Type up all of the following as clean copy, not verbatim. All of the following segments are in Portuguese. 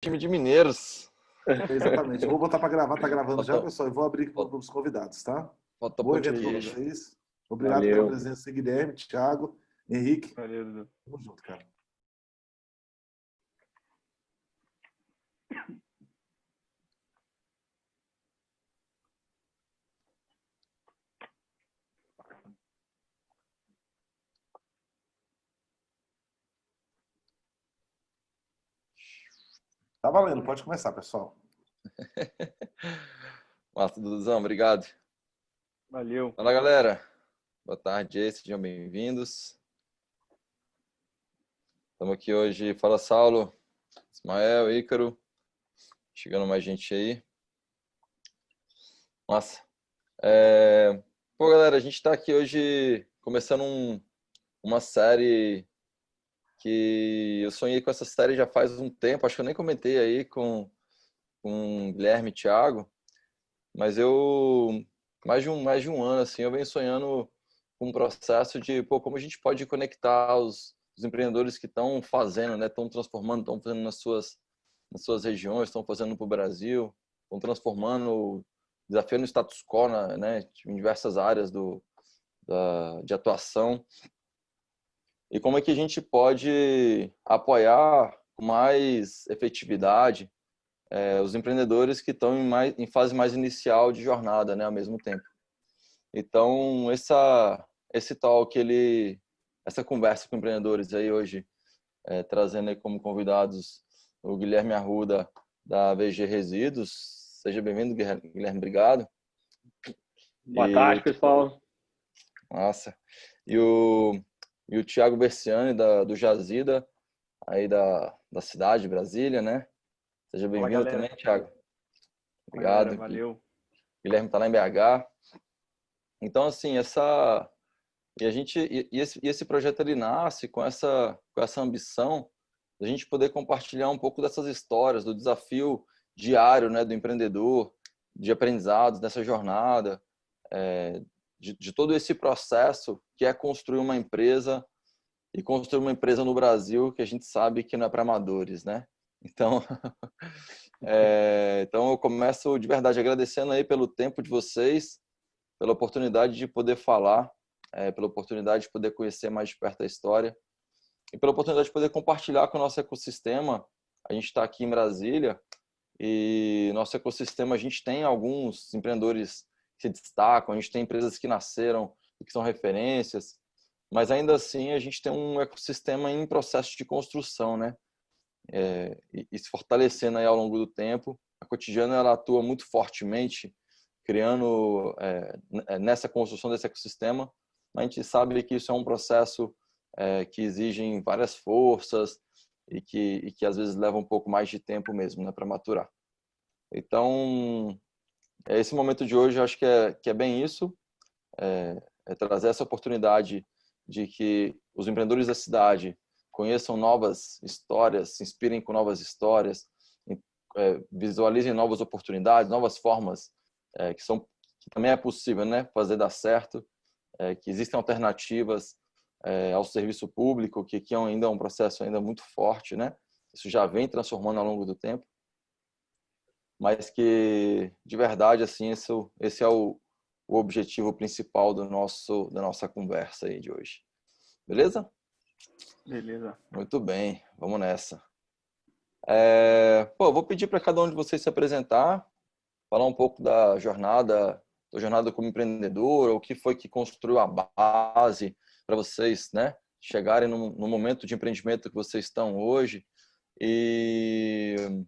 Time de mineiros. Exatamente. Eu vou botar para gravar, tá gravando já, Falta, pessoal. Eu vou abrir falta, para os convidados, tá? falta Bom evento para português. vocês. Obrigado pela Valeu. presença, Guilherme, Thiago, Henrique. Valeu, Dudu. Tamo junto, cara. Tá valendo, pode começar, pessoal. Massa, Duduzão, obrigado. Valeu. Fala, galera. Boa tarde aí, sejam bem-vindos. Estamos aqui hoje. Fala, Saulo, Ismael, Ícaro. Chegando mais gente aí. Massa. Pô, galera, a gente está aqui hoje começando uma série que eu sonhei com essa série já faz um tempo. Acho que eu nem comentei aí com Guilherme e Thiago. Mas eu, mais de um ano, assim, eu venho sonhando com um processo de, pô, como a gente pode conectar os empreendedores que estão fazendo, né? Estão transformando, estão fazendo nas suas regiões, estão fazendo para o Brasil, estão transformando, desafiando o status quo, né? Em diversas áreas de atuação. E como é que a gente pode apoiar com mais efetividade os empreendedores que estão em fase mais inicial de jornada, né, ao mesmo tempo. Então, esse talk, essa conversa com empreendedores aí hoje, trazendo aí como convidados o Guilherme Arruda, da VG Resíduos. Seja bem-vindo, Guilherme, obrigado. Boa tarde, pessoal. Nossa. E o Thiago Berciani, do Jazida, aí da cidade de Brasília, né? Seja bem-vindo também, Thiago. Obrigado. Galera, valeu. Guilherme está lá em BH. Então, assim, esse projeto ele nasce com essa ambição de a gente poder compartilhar um pouco dessas histórias, do desafio diário, né, do empreendedor, de aprendizados dessa jornada, de todo esse processo que é construir uma empresa e construir uma empresa no Brasil que a gente sabe que não é para amadores, né? Então, então eu começo de verdade agradecendo aí pelo tempo de vocês, pela oportunidade de poder falar, pela oportunidade de poder conhecer mais de perto a história e pela oportunidade de poder compartilhar com o nosso ecossistema. A gente está aqui em Brasília e nosso ecossistema, a gente tem alguns empreendedores que se destacam, a gente tem empresas que nasceram e que são referências, mas ainda assim a gente tem um ecossistema em processo de construção, né? E se fortalecendo aí ao longo do tempo. A Cotidiano ela atua muito fortemente criando nessa construção desse ecossistema. A gente sabe que isso é um processo que exige várias forças e que às vezes leva um pouco mais de tempo mesmo, né, para maturar. Então, esse momento de hoje eu acho que é bem isso, trazer essa oportunidade de que os empreendedores da cidade conheçam novas histórias, se inspirem com novas histórias, visualizem novas oportunidades, novas formas que também é possível, né, fazer dar certo, que existem alternativas ao serviço público, que aqui ainda é um processo ainda muito forte, né? Isso já vem transformando ao longo do tempo, mas que de verdade assim esse é o objetivo principal da nossa conversa aí de hoje. Beleza? Beleza. Muito bem, vamos nessa. Vou pedir para cada um de vocês se apresentar, falar um pouco da jornada como empreendedor, o que foi que construiu a base para vocês, né, chegarem no momento de empreendimento que vocês estão hoje e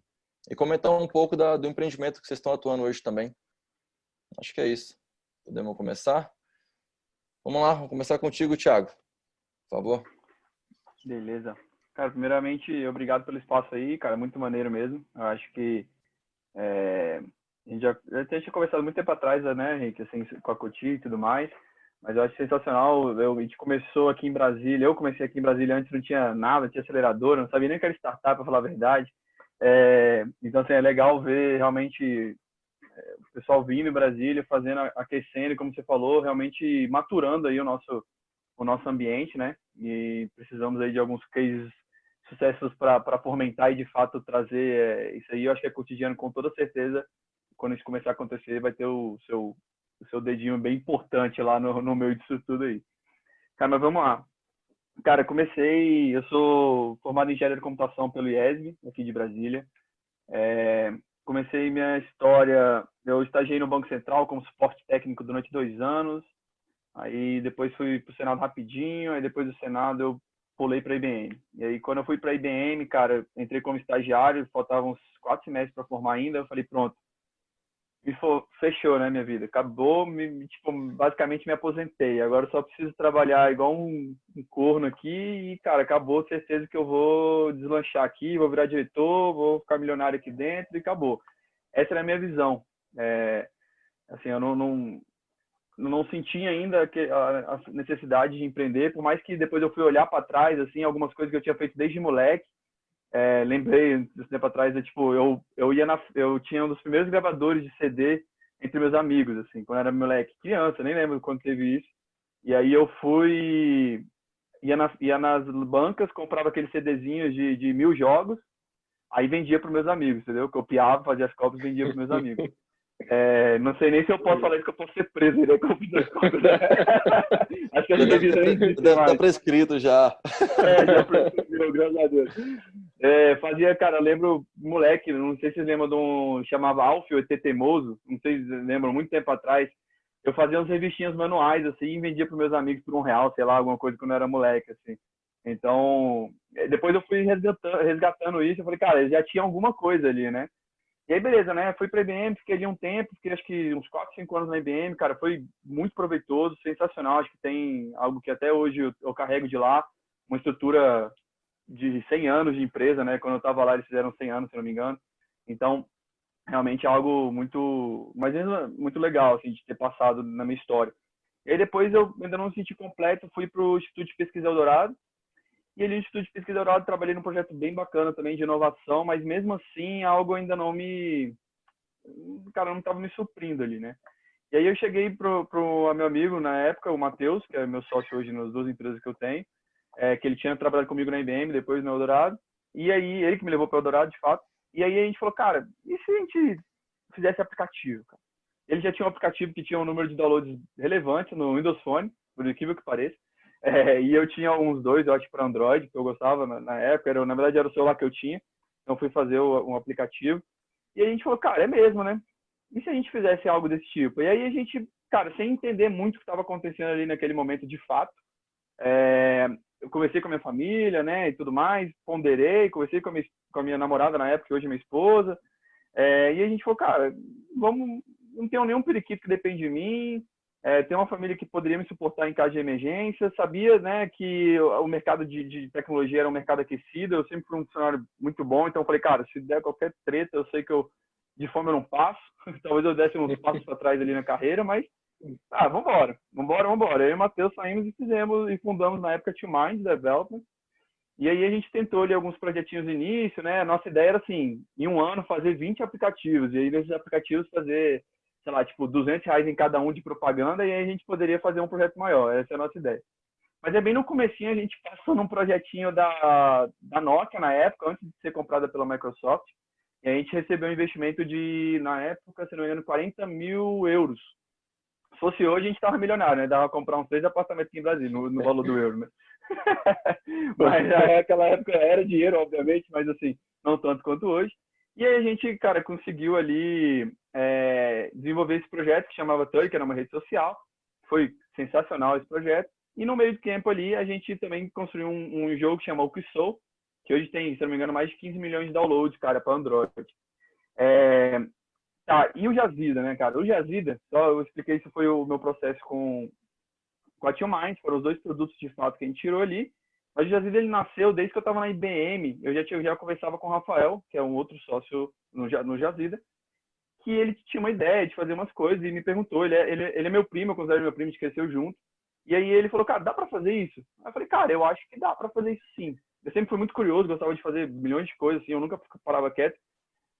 comentar um pouco do empreendimento que vocês estão atuando hoje também. Acho que é isso. Podemos começar? Vamos lá, vamos começar contigo, Thiago, por favor. Beleza. Cara, primeiramente, obrigado pelo espaço aí, cara, muito maneiro mesmo. Eu acho que a gente já tinha conversado muito tempo atrás, né, Henrique, assim, com a Coti e tudo mais, mas eu acho sensacional. A gente começou aqui em Brasília, eu comecei aqui em Brasília antes, não tinha nada, tinha aceleradora, não sabia nem que era startup, para falar a verdade. Então, assim, é legal ver realmente o pessoal vindo em Brasília, fazendo, aquecendo, como você falou, realmente maturando aí o nosso ambiente, né? E precisamos aí de alguns cases sucessos para fomentar e de fato trazer isso aí. Eu acho que é cotidiano, com toda certeza. Quando isso começar a acontecer, vai ter o seu dedinho bem importante lá no meio disso tudo aí. Cara, mas vamos lá. Cara, eu sou formado em engenharia de computação pelo IESB, aqui de Brasília. Comecei minha história, eu estagiei no Banco Central como suporte técnico durante 2 anos. Aí depois fui para o Senado rapidinho, aí depois do Senado eu pulei para a IBM. E aí quando eu fui para a IBM, cara, entrei como estagiário, faltavam uns 4 semestres para formar ainda, eu falei, pronto, fechou, né, minha vida. Acabou, tipo, basicamente me aposentei. Agora eu só preciso trabalhar igual um corno aqui e, cara, acabou, certeza que eu vou deslanchar aqui, vou virar diretor, vou ficar milionário aqui dentro e acabou. Essa era a minha visão. Assim, eu não senti ainda a necessidade de empreender, por mais que depois eu fui olhar para trás, assim, algumas coisas que eu tinha feito desde moleque. Lembrei, esse tempo atrás, tipo, eu tinha um dos primeiros gravadores de CD entre meus amigos, assim, quando eu era moleque, criança, nem lembro quando teve isso. E aí eu ia nas bancas, comprava aqueles CDzinhos de 1000 jogos, aí vendia para meus amigos, entendeu? Copiava, fazia as cópias e vendia para meus amigos. Não sei nem se eu posso falar isso, que eu posso ser preso, né? Acho que a revista nem existe deve mais. estar prescrito já. Já prescreveu, graças a Deus. Fazia, cara, eu lembro, moleque, não sei se vocês lembram de um, chamava Alf, o ET Teimoso, não sei se vocês lembram, muito tempo atrás, eu fazia umas revistinhas manuais, assim, e vendia para meus amigos por R$1, sei lá, alguma coisa quando eu era moleque, assim. Então, depois eu fui resgatando isso, eu falei, cara, já tinha alguma coisa ali, né? E aí, beleza, né? Fui para a IBM, fiquei ali um tempo, fiquei acho que uns 4, 5 anos na IBM, cara, foi muito proveitoso, sensacional, acho que tem algo que até hoje eu carrego de lá, uma estrutura de 100 anos de empresa, né? Quando eu estava lá, eles fizeram 100 anos, se não me engano. Então, realmente é algo muito, mas muito legal, assim, de ter passado na minha história. E aí depois eu ainda não me senti completo, fui para o Instituto de Pesquisa Eldorado. E ali no Instituto de Pesquisa Eldorado trabalhei num projeto bem bacana também de inovação, mas mesmo assim algo ainda não estava me suprindo ali, né? E aí eu cheguei pro meu amigo na época, o Matheus, que é meu sócio hoje nas 2 empresas que eu tenho, que ele tinha trabalhado comigo na IBM, depois no Eldorado. E aí ele que me levou para o Eldorado, de fato. E aí a gente falou, cara, e se a gente fizesse aplicativo, cara? Ele já tinha um aplicativo que tinha um número de downloads relevante no Windows Phone, por incrível que pareça. E eu tinha uns 2, eu acho, para Android, que eu gostava na época. Na verdade, era o celular que eu tinha. Então, fui fazer um aplicativo. E a gente falou, cara, é mesmo, né? E se a gente fizesse algo desse tipo? E aí a gente, cara, sem entender muito o que estava acontecendo ali naquele momento de fato, eu conversei com a minha família, né, e tudo mais, ponderei, conversei com a minha namorada na época, que hoje é minha esposa. E a gente falou, cara, não tenho nenhum periquito que depende de mim, tem uma família que poderia me suportar em caso de emergência, sabia, né, que o mercado de tecnologia era um mercado aquecido, eu sempre fui um funcionário muito bom, então eu falei, cara, se der qualquer treta, eu sei que de fome eu não passo, talvez eu desse uns passos para trás ali na carreira, mas, vambora. Eu e o Matheus saímos e fundamos na época Team Mind Development, e aí a gente tentou ali alguns projetinhos no início, né, a nossa ideia era assim, em um ano fazer 20 aplicativos, e aí nesses aplicativos fazer, sei lá, tipo, R$200 em cada um de propaganda, e aí a gente poderia fazer um projeto maior. Essa é a nossa ideia. Mas bem no comecinho, a gente passou num projetinho da Nokia, na época, antes de ser comprada pela Microsoft, e a gente recebeu um investimento de, na época, se não me engano, 40 mil euros. Se fosse hoje, a gente estava milionário, né? Dava pra comprar uns 3 apartamentos aqui em Brasil, no valor do euro, né? Mas naquela época era dinheiro, obviamente, mas assim, não tanto quanto hoje. E aí a gente, cara, conseguiu ali desenvolver esse projeto que chamava Turi, que era uma rede social. Foi sensacional esse projeto. E no meio do tempo ali, a gente também construiu um jogo que chama Oxo, que hoje tem, se não me engano, mais de 15 milhões de downloads, cara, para Android. E o Jazida, né, cara? O Jazida, só eu expliquei, isso foi o meu processo com a Tio Minds, foram os 2 produtos de fato que a gente tirou ali. Mas o Jazida, ele nasceu desde que eu estava na IBM. Eu já conversava com o Rafael, que é um outro sócio no Jazida, que ele tinha uma ideia de fazer umas coisas e me perguntou. Ele é meu primo, eu considero meu primo, a gente cresceu junto. E aí ele falou, cara, dá para fazer isso? Aí eu falei, cara, eu acho que dá para fazer isso sim. Eu sempre fui muito curioso, gostava de fazer milhões de coisas, assim, eu nunca parava quieto.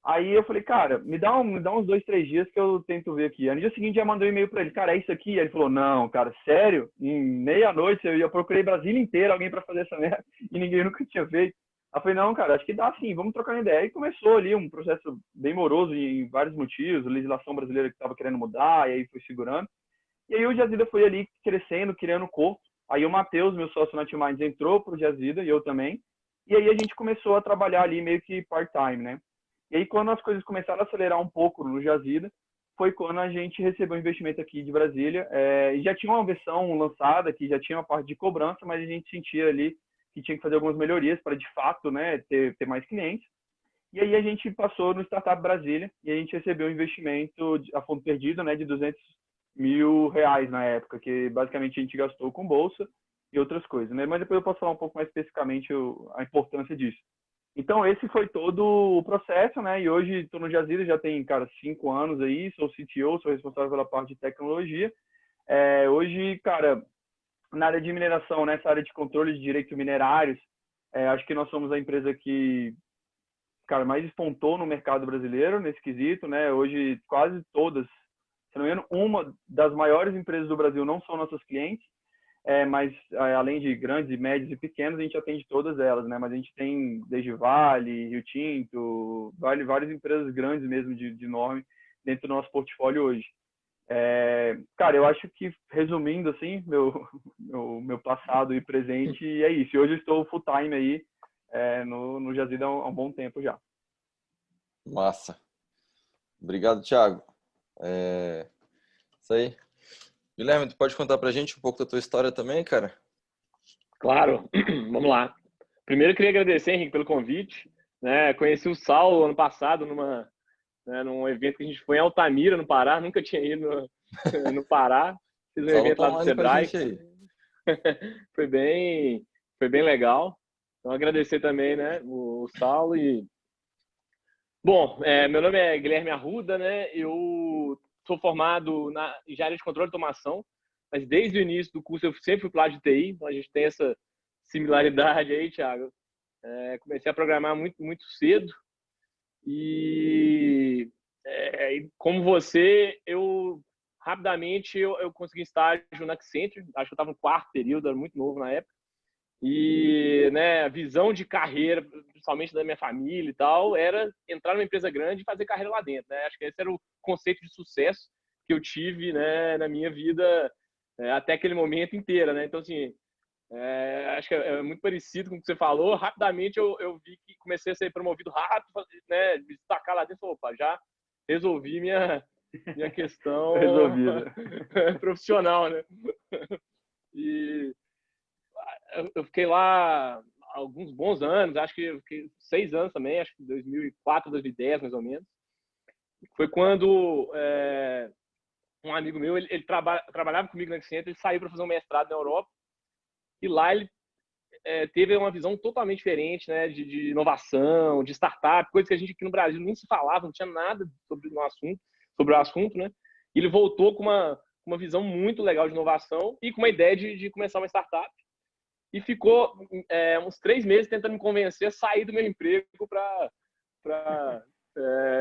Aí eu falei, cara, me dá uns 2, 3 dias que eu tento ver aqui. Aí no dia seguinte já mandei um e-mail pra ele, cara, é isso aqui? Aí ele falou, não, cara, sério? Em meia-noite eu procurei Brasília inteira alguém pra fazer essa merda e ninguém nunca tinha feito. Aí eu falei, não, cara, acho que dá sim, vamos trocar uma ideia. E começou ali um processo bem moroso em vários motivos, a legislação brasileira que estava querendo mudar, e aí foi segurando. E aí o Jazida foi ali crescendo, criando corpo. Aí o Matheus, meu sócio na Team Minds, entrou pro Jazida, e eu também. E aí a gente começou a trabalhar ali meio que part-time, né? E aí quando as coisas começaram a acelerar um pouco no Jazida, foi quando a gente recebeu um investimento aqui de Brasília. E já tinha uma versão lançada, que já tinha uma parte de cobrança, mas a gente sentia ali que tinha que fazer algumas melhorias para, de fato, né, ter mais clientes. E aí a gente passou no Startup Brasília e a gente recebeu um investimento a fundo perdido, né, de R$ 200.000 na época, que basicamente a gente gastou com bolsa e outras coisas, né? Mas depois eu posso falar um pouco mais especificamente a importância disso. Então esse foi todo o processo, né? E hoje estou no Jazira, já tem, cara, 5 anos aí, sou CTO, sou responsável pela parte de tecnologia. Hoje, cara, na área de mineração, nessa área de controle de direitos minerários, acho que nós somos a empresa que, cara, mais despontou no mercado brasileiro nesse quesito, né? Hoje quase todas, se não me engano, uma das maiores empresas do Brasil não são nossos clientes, mas além de grandes, médios e pequenos, a gente atende todas elas, né? Mas a gente tem desde Vale, Rio Tinto, várias empresas grandes mesmo de nome dentro do nosso portfólio hoje. Cara, eu acho que, resumindo, assim, meu passado e presente, é isso. E hoje eu estou full time aí no Jazida há um bom tempo já. Massa. Obrigado, Thiago. Isso aí. Guilherme, tu pode contar pra gente um pouco da tua história também, cara? Claro, vamos lá. Primeiro, eu queria agradecer, Henrique, pelo convite. Né? Conheci o Saulo ano passado num evento que a gente foi em Altamira, no Pará. Nunca tinha ido no Pará. Fiz um evento lá do Sebrae. Foi bem legal. Então, agradecer também, né, o Saulo. Bom, meu nome é Guilherme Arruda, né? Eu sou formado na engenharia de controle de automação, mas desde o início do curso eu sempre fui para o lado de TI, então a gente tem essa similaridade aí, Thiago. Comecei a programar muito, muito cedo e como você, rapidamente eu consegui estágio na Accenture, acho que eu estava no 4º período, era muito novo na época, e, né, a visão de carreira, principalmente da minha família e tal, era entrar numa empresa grande e fazer carreira lá dentro, né? Acho que esse era o conceito de sucesso que eu tive, né, na minha vida até aquele momento inteira, né? Então, assim, acho que é muito parecido com o que você falou. Rapidamente eu vi que comecei a ser promovido rápido, né, me destacar lá dentro. Opa, já resolvi minha questão profissional, né? E eu fiquei lá alguns bons anos, acho que eu fiquei 6 anos também, acho que 2004, 2010, mais ou menos. Foi quando um amigo meu, ele trabalhava comigo na Accenture, ele saiu para fazer um mestrado na Europa, e lá ele teve uma visão totalmente diferente, né, de inovação, de startup, coisa que a gente aqui no Brasil nem se falava, não tinha nada sobre o assunto, né? E ele voltou com uma visão muito legal de inovação e com uma ideia de começar uma startup. E ficou uns 3 meses tentando me convencer a sair do meu emprego para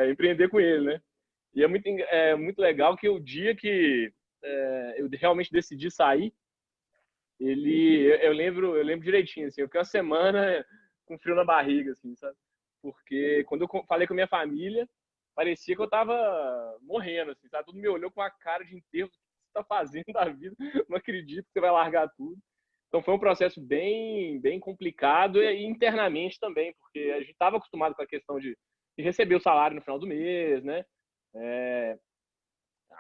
empreender com ele, né? E é muito legal que o dia que eu realmente decidi sair, eu lembro direitinho, assim, eu fiquei uma semana com frio na barriga, assim, sabe? Porque quando eu falei com a minha família, parecia que eu tava morrendo, assim, sabe? Todo mundo me olhou com uma cara de enterro: o que você tá fazendo da vida? Não acredito que você vai largar tudo. Então foi um processo bem, bem complicado e internamente também, porque a gente estava acostumado com a questão de receber o salário no final do mês, né?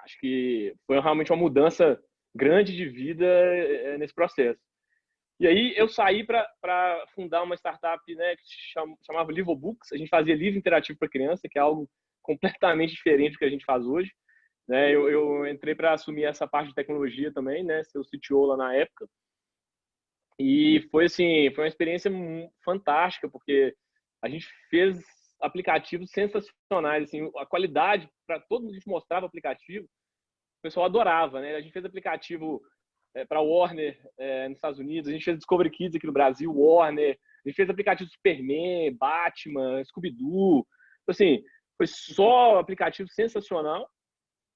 Acho que foi realmente uma mudança grande de vida nesse processo. E aí eu saí para fundar uma startup, né, que se chamava Livobooks. A gente fazia livro interativo para criança, que é algo completamente diferente do que a gente faz hoje. Né? Eu entrei para assumir essa parte de tecnologia também, né, ser o CTO lá na época. E foi uma experiência fantástica, porque a gente fez aplicativos sensacionais, assim, a qualidade, para todo mundo que a gente mostrava o aplicativo, o pessoal adorava, né? A gente fez aplicativo para Warner nos Estados Unidos, a gente fez Discovery Kids aqui no Brasil, Warner, a gente fez aplicativo Superman, Batman, Scooby-Doo, assim, foi só aplicativo sensacional,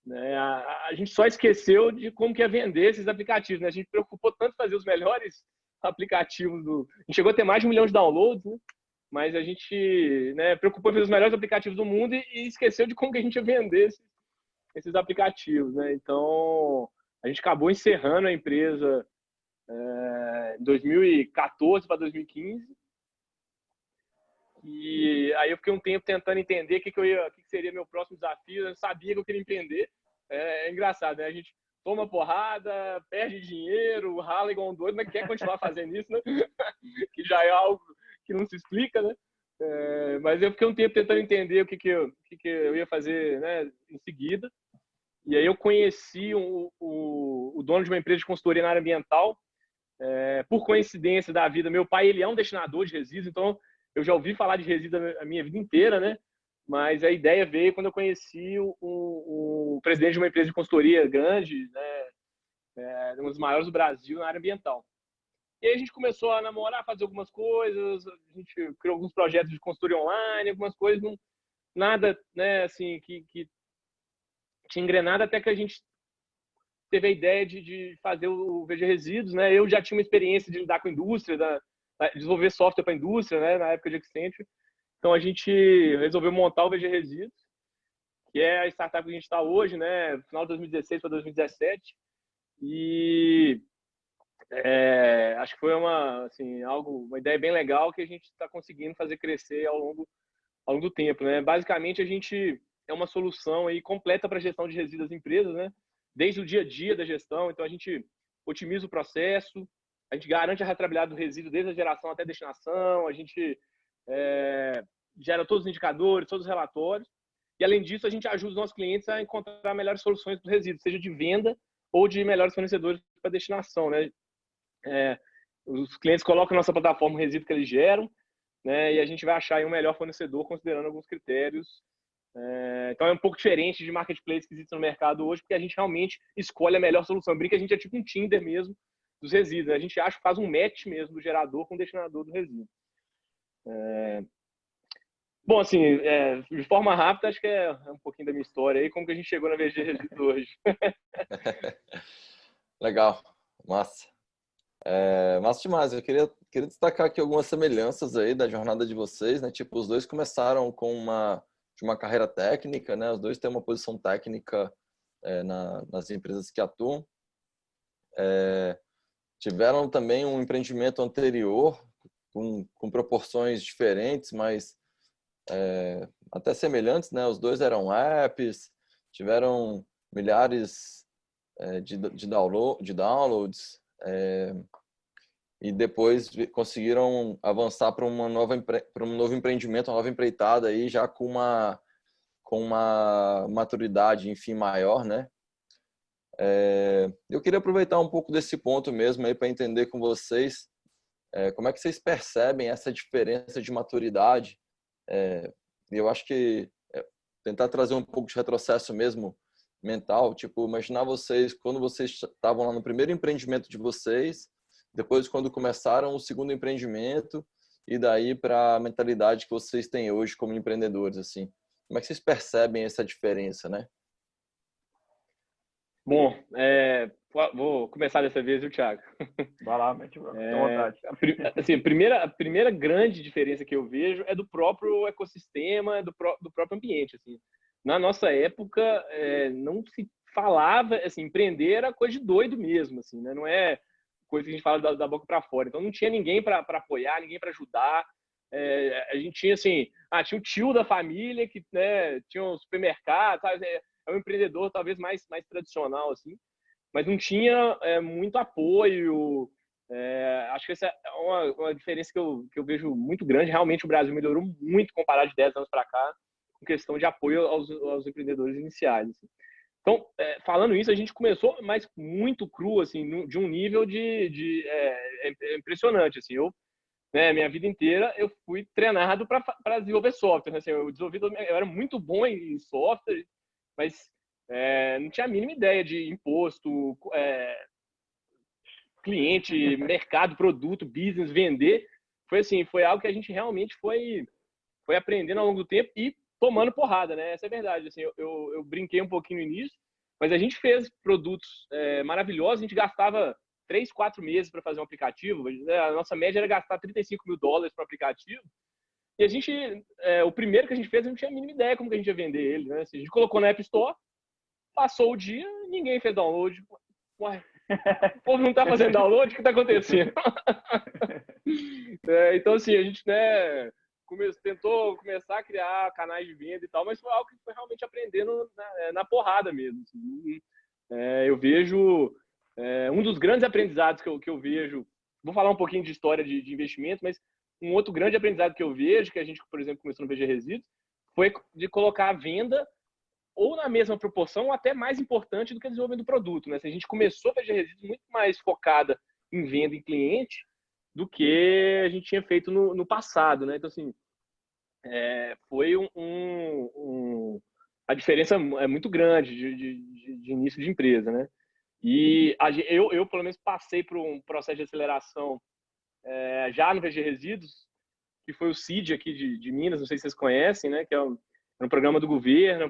né? A gente só esqueceu de como que ia vender esses aplicativos, né? A gente preocupou tanto em fazer os melhores aplicativos a gente chegou a ter mais de 1 milhão de downloads, né? mas a gente, né, preocupou em fazer os melhores aplicativos do mundo e esqueceu de como que a gente ia vender esses aplicativos, né? Então, a gente acabou encerrando a empresa em 2014 para 2015. E aí eu fiquei um tempo tentando entender o que seria meu próximo desafio. Eu sabia que eu queria empreender. É engraçado, né? A gente toma porrada, perde dinheiro, rala igual um doido, mas quer continuar fazendo isso, né? Que já é algo que não se explica, né? Mas eu fiquei um tempo tentando entender o que eu ia fazer, né, em seguida. E aí eu conheci o dono de uma empresa de consultoria na área ambiental. Por coincidência da vida, meu pai, ele é um destinador de resíduos, então eu já ouvi falar de resíduos a minha vida inteira, né? Mas a ideia veio quando eu conheci o presidente de uma empresa de consultoria grande, né? Um dos maiores do Brasil na área ambiental. E aí a gente começou a namorar, fazer algumas coisas, a gente criou alguns projetos de consultoria online, algumas coisas, nada, né, assim, que tinha engrenado, até que a gente teve a ideia de fazer o VG Resíduos, né? Eu já tinha uma experiência de lidar com a indústria, desenvolver software para a indústria, né, na época de Accenture. Então a gente resolveu montar o VG Resíduos, que é a startup que a gente está hoje, né, final de 2016 para 2017. E acho que foi uma ideia bem legal que a gente está conseguindo fazer crescer ao longo do tempo, né? Basicamente a gente é uma solução aí completa para a gestão de resíduos das empresas, né? Desde o dia a dia da gestão. Então a gente otimiza o processo, a gente garante a rastreabilidade do resíduo desde a geração até a destinação, a gente gera todos os indicadores, todos os relatórios. E além disso a gente ajuda os nossos clientes a encontrar melhores soluções para o resíduo, seja de venda ou de melhores fornecedores para destinação, né? Os clientes colocam na nossa plataforma o resíduo que eles geram, né, e a gente vai achar aí um melhor fornecedor considerando alguns critérios. Então é um pouco diferente de marketplace que existe no mercado hoje, porque a gente realmente escolhe a melhor solução. Brinca, a gente é tipo um Tinder mesmo dos resíduos, né? A gente acha que faz um match mesmo do gerador com o destinador do resíduo. Bom, assim, de forma rápida, acho que é um pouquinho da minha história aí, como que a gente chegou na VG Resíduos hoje. Legal, massa. Massa demais. Eu queria destacar aqui algumas semelhanças aí da jornada de vocês, né? Tipo, os dois começaram com uma carreira técnica, né? Os dois têm uma posição técnica nas empresas que atuam. Tiveram também um empreendimento anterior com proporções diferentes, mas até semelhantes, né? Os dois eram apps, tiveram milhares de downloads. E depois conseguiram avançar para um novo empreendimento, uma nova empreitada aí, já com uma maturidade, enfim, maior, né? Eu queria aproveitar um pouco desse ponto mesmo aí para entender com vocês como é que vocês percebem essa diferença de maturidade. Eu acho que tentar trazer um pouco de retrocesso mesmo mental, tipo, imaginar vocês quando vocês estavam lá no primeiro empreendimento de vocês, depois quando começaram o segundo empreendimento e daí para a mentalidade que vocês têm hoje como empreendedores, assim. Como é que vocês percebem essa diferença, né? Bom, vou começar dessa vez, viu, Thiago? Vai lá, mete à vontade. Assim, a primeira grande diferença que eu vejo é do próprio ecossistema, do próprio ambiente, assim. Na nossa época, não se falava, assim, empreender era coisa de doido mesmo, assim, né? Não é coisa que a gente fala da boca para fora. Então, não tinha ninguém para apoiar, ninguém para ajudar. A gente tinha, assim, tinha o tio da família que, né, tinha um supermercado, sabe? É um empreendedor talvez mais tradicional, assim, mas não tinha muito apoio. Acho que essa é uma diferença que eu vejo muito grande. Realmente, o Brasil melhorou muito comparado de 10 anos para cá, com questão de apoio aos empreendedores iniciais. Assim. Então, falando isso, a gente começou, mas muito cru, assim, de um nível impressionante. Assim, minha vida inteira, eu fui treinado para desenvolver software. Assim, eu era muito bom em software, mas não tinha a mínima ideia de imposto, cliente, mercado, produto, business, vender. Foi algo que a gente realmente foi aprendendo ao longo do tempo e tomando porrada, né? Essa é a verdade. Assim, eu brinquei um pouquinho no início, mas a gente fez produtos maravilhosos. A gente gastava 3, 4 meses para fazer um aplicativo. A nossa média era gastar $35 mil para o aplicativo. E a gente, o primeiro que a gente fez, a gente não tinha a mínima ideia como que a gente ia vender ele, né? Assim, a gente colocou na App Store, passou o dia, ninguém fez download. Ué, o povo não tá fazendo download, o que tá acontecendo? Então, assim, a gente, né, tentou começar a criar canais de venda e tal, mas foi algo que foi realmente aprendendo na porrada mesmo. Assim. Eu vejo, um dos grandes aprendizados que eu vejo, vou falar um pouquinho de história de investimento, mas um outro grande aprendizado que eu vejo, que a gente, por exemplo, começou no VG Resíduos, foi de colocar a venda ou na mesma proporção, ou até mais importante do que o desenvolvimento do produto. Né? Se a gente começou a VG Resíduos muito mais focada em venda em cliente do que a gente tinha feito no passado. Né? Então, assim, foi a diferença é muito grande de início de empresa. Né? E eu, pelo menos, passei por um processo de aceleração já no VG Resíduos, que foi o CID aqui de Minas, não sei se vocês conhecem, né? Que é um programa do governo,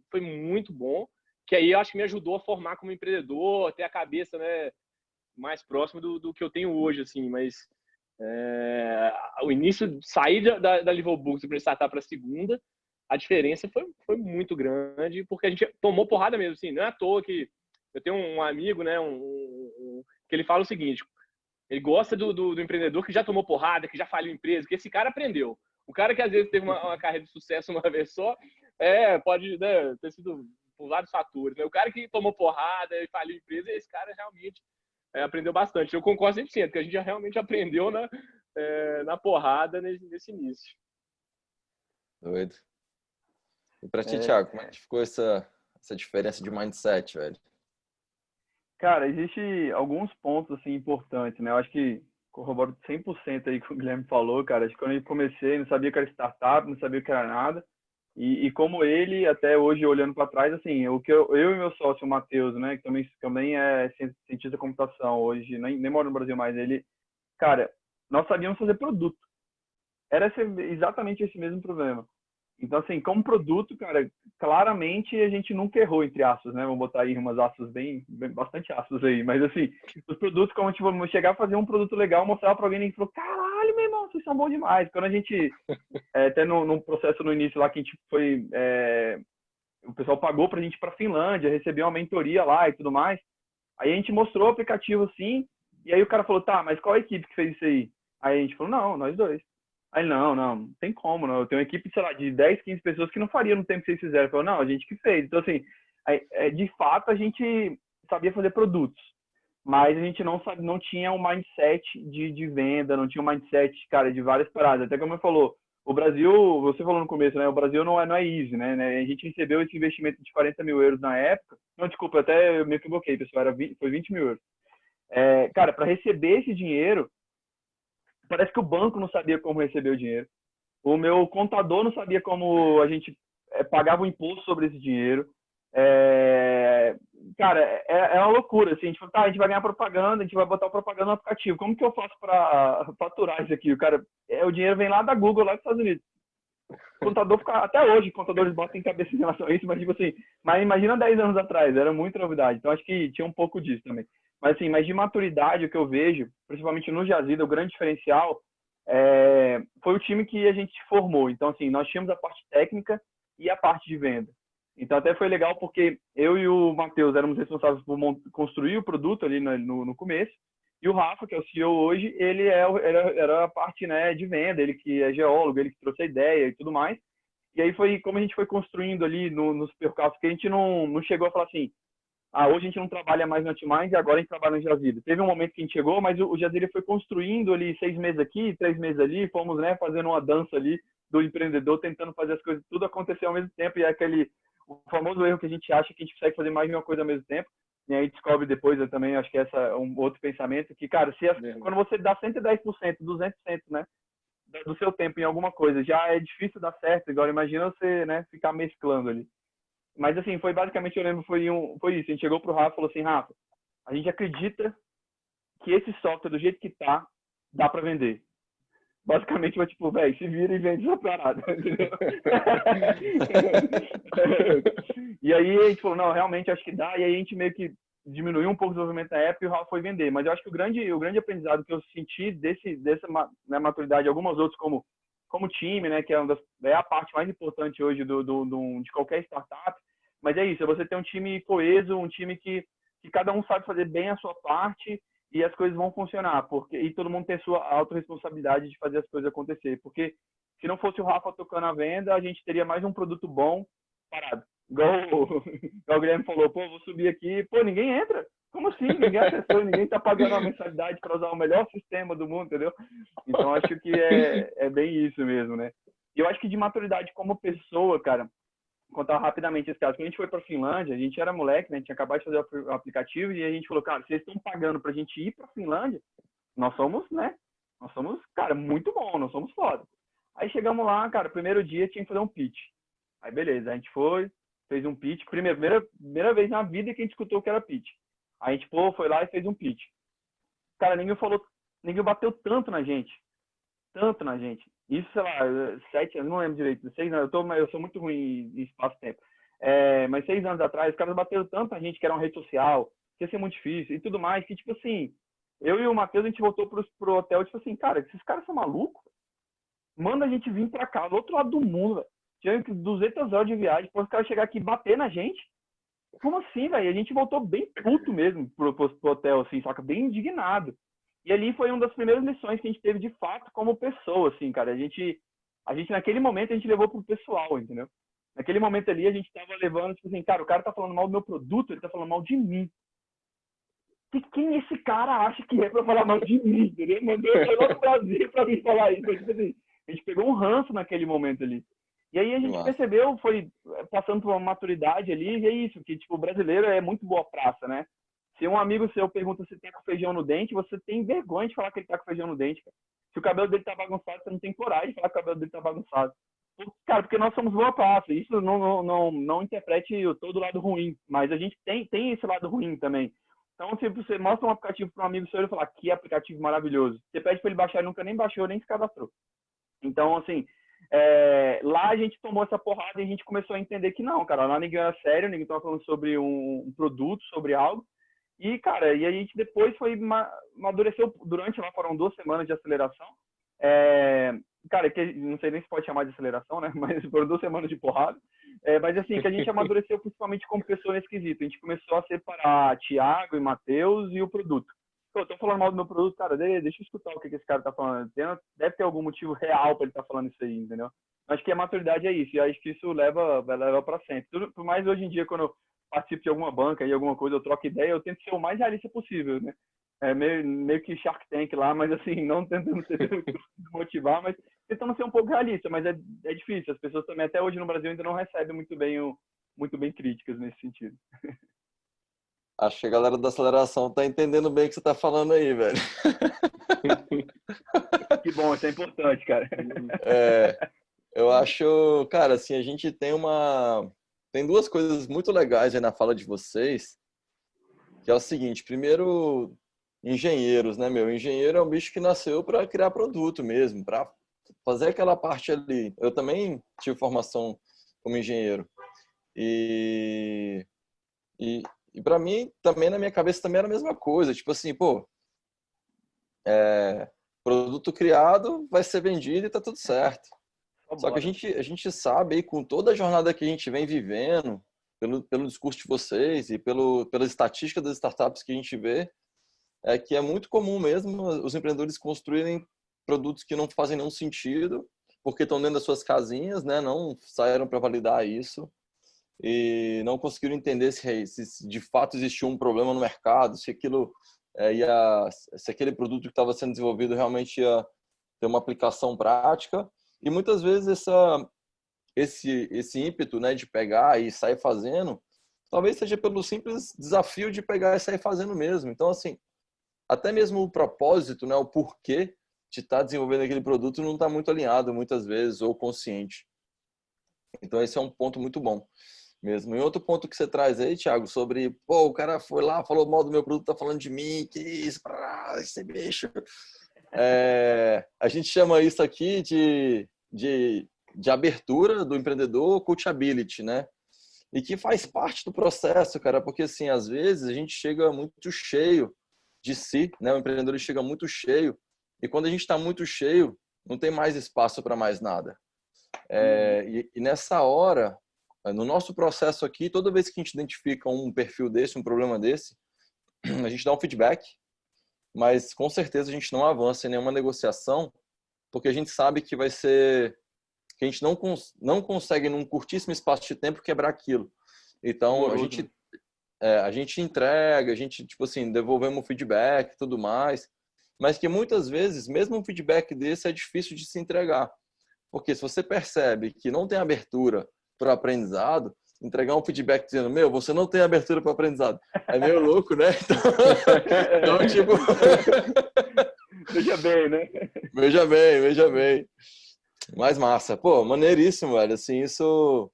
foi muito bom, que aí eu acho que me ajudou a formar como empreendedor, ter a cabeça, né, mais próxima do que eu tenho hoje, assim, mas o início, sair da Livre Books para startup para a segunda, a diferença foi muito grande, porque a gente tomou porrada mesmo, assim, não é à toa que eu tenho um amigo, né, que ele fala o seguinte: ele gosta do empreendedor que já tomou porrada, que já faliu empresa, que esse cara aprendeu. O cara que às vezes teve uma carreira de sucesso uma vez só, pode, né, ter sido por vários fatores. Né? O cara que tomou porrada e faliu empresa, esse cara realmente aprendeu bastante. Eu concordo 100%, porque a gente já realmente aprendeu na porrada nesse início. Doido. E pra ti, Thiago, como é que ficou essa diferença de mindset, velho? Cara, existe alguns pontos assim importantes, né? Eu acho que corroboro 100% aí com o que o Guilherme falou, cara. Acho que quando eu comecei, não sabia que era startup, não sabia que era nada. E como ele, até hoje, olhando para trás, assim, o que eu e meu sócio, o Matheus, né, que também é cientista da computação hoje, nem mora no Brasil mais, ele, cara, nós sabíamos fazer produto. Era exatamente esse mesmo problema. Então, assim, como produto, cara, claramente a gente nunca errou, entre aspas, né? Vamos botar aí umas aspas bastante aspas aí. Mas, assim, os produtos, como, tipo, chegar a fazer um produto legal, mostrar para alguém e falou, caralho, meu irmão, vocês são bons demais. Quando a gente, até num processo no início lá, que a gente foi, o pessoal pagou pra gente ir pra Finlândia, receber uma mentoria lá e tudo mais. Aí a gente mostrou o aplicativo assim, e aí o cara falou, tá, mas qual a equipe que fez isso aí? Aí a gente falou, não, nós dois. Aí, não tem como, não. Eu tenho uma equipe, sei lá, de 10, 15 pessoas que não faria no tempo que vocês fizeram. Falou, não, a gente que fez. Então, assim, de fato, a gente sabia fazer produtos, mas a gente não tinha um mindset de venda, não tinha um mindset, cara, de várias paradas. Até como eu falou, o Brasil, você falou no começo, né? O Brasil não é easy, né? A gente recebeu esse investimento de 40 mil euros na época. Não, desculpa, até eu me equivoquei, pessoal, foi 20 mil euros. Cara, para receber esse dinheiro, parece que o banco não sabia como receber o dinheiro. O meu contador não sabia como a gente pagava o imposto sobre esse dinheiro. Cara, é uma loucura. Assim, a gente falou, tá, a gente vai ganhar propaganda, a gente vai botar propaganda no aplicativo. Como que eu faço para faturar isso aqui? O cara, o dinheiro vem lá da Google, lá dos Estados Unidos. O contador fica, até hoje, contadores botam em cabeça em relação a isso, mas tipo assim, mas imagina 10 anos atrás, era muita novidade. Então acho que tinha um pouco disso também. Mas assim, mas de maturidade, o que eu vejo, principalmente no Jazida, o grande diferencial foi o time que a gente formou. Então assim, nós tínhamos a parte técnica e a parte de venda. Então até foi legal porque eu e o Matheus éramos responsáveis por construir o produto ali no começo. E o Rafa, que é o CEO hoje, ele era a parte, né, de venda, ele que é geólogo, ele que trouxe a ideia e tudo mais. E aí foi como a gente foi construindo ali nos percalços, que a gente não chegou a falar assim, hoje a gente não trabalha mais no Antimind e agora a gente trabalha no Jazida. Teve um momento que a gente chegou, mas o Jazida foi construindo ali 6 meses aqui, 3 meses ali, fomos, né, fazendo uma dança ali do empreendedor, tentando fazer as coisas, tudo acontecer ao mesmo tempo, e é o famoso erro que a gente acha que a gente consegue fazer mais de uma coisa ao mesmo tempo. E aí descobre depois, eu também acho que essa é um outro pensamento, que, cara, quando você dá 110%, 200%, né, do seu tempo em alguma coisa, já é difícil dar certo. Agora imagina você, né, ficar mesclando ali. Mas assim, foi basicamente, eu lembro, foi isso. A gente chegou pro Rafa e falou assim, Rafa, a gente acredita que esse software, do jeito que tá, dá para vender. Basicamente, foi tipo, velho, se vira e vende essa parada, entendeu? E aí a gente falou, não, realmente acho que dá. E aí a gente meio que diminuiu um pouco o desenvolvimento da app e o Rafa foi vender. Mas eu acho que o grande aprendizado que eu senti dessa maturidade, algumas outras, como como time, né, que é a parte mais importante hoje de qualquer startup. Mas é isso, é você ter um time coeso, um time que cada um sabe fazer bem a sua parte e as coisas vão funcionar, e todo mundo tem sua autorresponsabilidade de fazer as coisas acontecer, porque se não fosse o Rafa tocando a venda, a gente teria mais um produto bom parado. Igual o Guilherme falou, pô, vou subir aqui, pô, ninguém entra. Como assim? Ninguém acessou, ninguém tá pagando a mensalidade para usar o melhor sistema do mundo, entendeu? Então, acho que é bem isso mesmo, né? E eu acho que de maturidade como pessoa, cara, contar rapidamente esse caso. Quando a gente foi para Finlândia, a gente era moleque, né? A gente tinha acabado de fazer o aplicativo e a gente falou, cara, vocês estão pagando pra gente ir para Finlândia, nós somos, né? Nós somos, cara, muito bom, nós somos foda. Aí chegamos lá, cara, primeiro dia tinha que fazer um pitch. Aí beleza, a gente foi, fez um pitch, primeira vez na vida que a gente escutou o que era pitch. Aí a gente, pô, foi lá e fez um pitch. Cara, ninguém bateu tanto na gente. Isso, sei lá, 7 anos, não lembro direito, 6 anos, eu sou muito ruim em espaço-tempo. Mas 6 anos atrás, os caras bateram tanto na gente que era uma rede social, que ia ser muito difícil e tudo mais, que tipo assim, eu e o Matheus, a gente voltou pro hotel, tipo assim, cara, esses caras são malucos? Manda a gente vir pra cá, do outro lado do mundo, velho. Tinha 200 horas de viagem, para os caras chegar aqui e bater na gente. Como assim, velho? A gente voltou bem puto mesmo pro hotel, assim, saca? Bem indignado. E ali foi uma das primeiras lições que a gente teve de fato como pessoa, assim, cara. A gente naquele momento, a gente levou pro pessoal, entendeu? Naquele momento ali, a gente tava levando, tipo assim, cara, o cara tá falando mal do meu produto, ele tá falando mal de mim. Quem esse cara acha que é pra falar mal de mim, entendeu? Mandou eu lá no Brasil pra mim falar isso. Tipo assim, a gente pegou um ranço naquele momento ali. E aí a gente percebeu, foi passando por uma maturidade ali, e é isso, que tipo, o brasileiro é muito boa praça, né? Se um amigo seu pergunta se tá com feijão no dente, você tem vergonha de falar que ele tá com feijão no dente, cara. Se o cabelo dele tá bagunçado, você não tem coragem de falar que o cabelo dele tá bagunçado. Cara, porque nós somos boa praça. Isso não interprete todo o lado ruim, mas a gente tem esse lado ruim também. Então, se você mostra um aplicativo para um amigo seu, ele fala, que aplicativo maravilhoso. Você pede para ele baixar, ele nunca nem baixou, nem se cadastrou. Então, assim, lá a gente tomou essa porrada e a gente começou a entender que não, cara, lá ninguém era sério, ninguém estava falando sobre um produto, sobre algo. E, cara, e a gente depois amadureceu durante lá, foram 2 semanas de aceleração. Cara, que não sei nem se pode chamar de aceleração, né? Mas foram 2 semanas de porrada. Mas assim, que a gente amadureceu principalmente como pessoa nesse quesito. A gente começou a separar Thiago e Matheus e o produto. Eu tô falando mal do meu produto, cara, deixa eu escutar o que esse cara tá falando. Deve ter algum motivo real para ele estar falando isso aí, entendeu? Acho que a maturidade é isso, e acho que isso vai levar para sempre. Por mais hoje em dia, quando eu participo de alguma banca e alguma coisa, eu troco ideia, eu tento ser o mais realista possível, né? Meio que Shark Tank lá, mas assim, não tentando motivar, mas tentando ser um pouco realista, mas é difícil. As pessoas também, até hoje no Brasil, ainda não recebem muito bem críticas nesse sentido. Acho que a galera da aceleração tá entendendo bem o que você tá falando aí, velho. Que bom, isso é importante, cara. Eu acho, cara, assim, a gente tem 2 coisas muito legais aí na fala de vocês, que é o seguinte, primeiro, engenheiros, né, meu? Engenheiro é um bicho que nasceu para criar produto mesmo, para fazer aquela parte ali. Eu também tive formação como engenheiro. E para mim, também na minha cabeça também era a mesma coisa. Tipo assim, pô, produto criado vai ser vendido e tá tudo certo. Só que a gente sabe aí, com toda a jornada que a gente vem vivendo, pelo discurso de vocês e pelas estatísticas das startups que a gente vê, que é muito comum mesmo os empreendedores construírem produtos que não fazem nenhum sentido, porque estão dentro das suas casinhas, né? Não saíram para validar isso e não conseguiram entender se de fato existia um problema no mercado, se aquele produto que estava sendo desenvolvido realmente ia ter uma aplicação prática. E muitas vezes esse ímpeto, né, de pegar e sair fazendo, talvez seja pelo simples desafio de pegar e sair fazendo mesmo. Então, assim, até mesmo o propósito, né, o porquê de estar desenvolvendo aquele produto não está muito alinhado muitas vezes ou consciente. Então, esse é um ponto muito bom mesmo. E outro ponto que você traz aí, Thiago, sobre, pô, o cara foi lá, falou mal do meu produto, tá falando de mim, que isso, esse bicho. A gente chama isso aqui de abertura do empreendedor, coachability, né? E que faz parte do processo, cara, porque assim, às vezes a gente chega muito cheio de si, né? O empreendedor chega muito cheio, e quando a gente está muito cheio, não tem mais espaço para mais nada. E nessa hora, no nosso processo aqui, toda vez que a gente identifica um perfil desse, um problema desse, a gente dá um feedback, mas com certeza a gente não avança em nenhuma negociação, porque a gente sabe que vai ser que a gente não consegue num curtíssimo espaço de tempo quebrar aquilo. Então a gente entrega, a gente tipo assim, devolvemos o feedback e tudo mais, mas que muitas vezes mesmo um feedback desse é difícil de se entregar, porque se você percebe que não tem abertura para aprendizado, entregar um feedback dizendo, você não tem abertura para aprendizado, é meio louco, né? Então tipo veja bem, né? Veja bem. Mais massa. Pô, maneiríssimo, velho. Assim, isso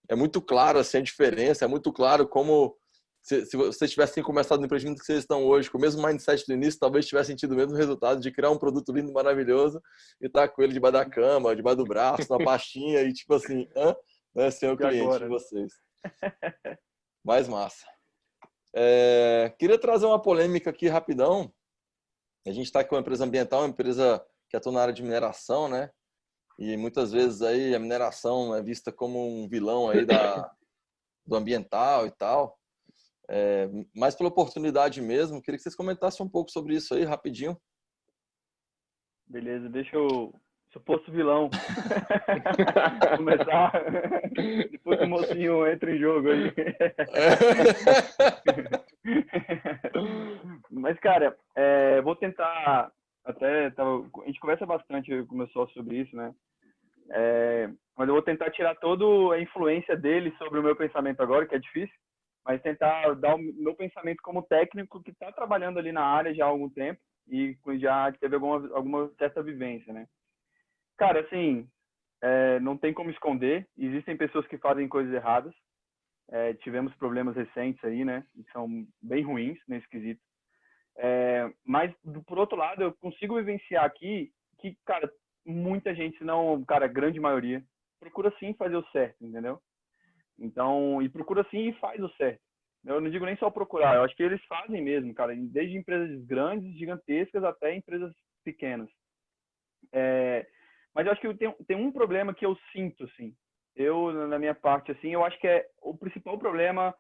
é muito claro, assim, a diferença. É muito claro como se vocês tivessem começado no empreendimento que vocês estão hoje, com o mesmo mindset do início, talvez tivessem tido o mesmo resultado de criar um produto lindo, maravilhoso e estar com ele debaixo da cama, debaixo do braço, na pastinha e tipo assim, né, ser o cliente agora, de vocês. Mais massa. Queria trazer uma polêmica aqui rapidão. A gente está com uma empresa ambiental, uma empresa que atua na área de mineração, né? E muitas vezes aí a mineração é vista como um vilão aí do ambiental e tal. Mas pela oportunidade mesmo, queria que vocês comentassem um pouco sobre isso aí, rapidinho. Beleza, deixa eu suposto vilão começar. Depois que o mocinho entra em jogo aí. Mas, cara, vou tentar. A gente conversa bastante com o meu sócio sobre isso, né? Mas eu vou tentar tirar toda a influência dele sobre o meu pensamento agora, que é difícil, mas tentar dar o meu pensamento como técnico que está trabalhando ali na área já há algum tempo e já teve alguma certa vivência, né? Cara, assim, não tem como esconder, existem pessoas que fazem coisas erradas, tivemos problemas recentes aí, né, que são bem ruins nesse quesito. Mas, por outro lado, eu consigo vivenciar aqui que, cara, muita gente, se não, cara, a grande maioria, procura sim fazer o certo, entendeu? Então, e procura sim e faz o certo. Eu não digo nem só procurar, eu acho que eles fazem mesmo, cara, desde empresas grandes, gigantescas, até empresas pequenas. Mas eu acho que tem um problema que eu sinto, assim. Na minha parte, assim, eu acho que o principal problema,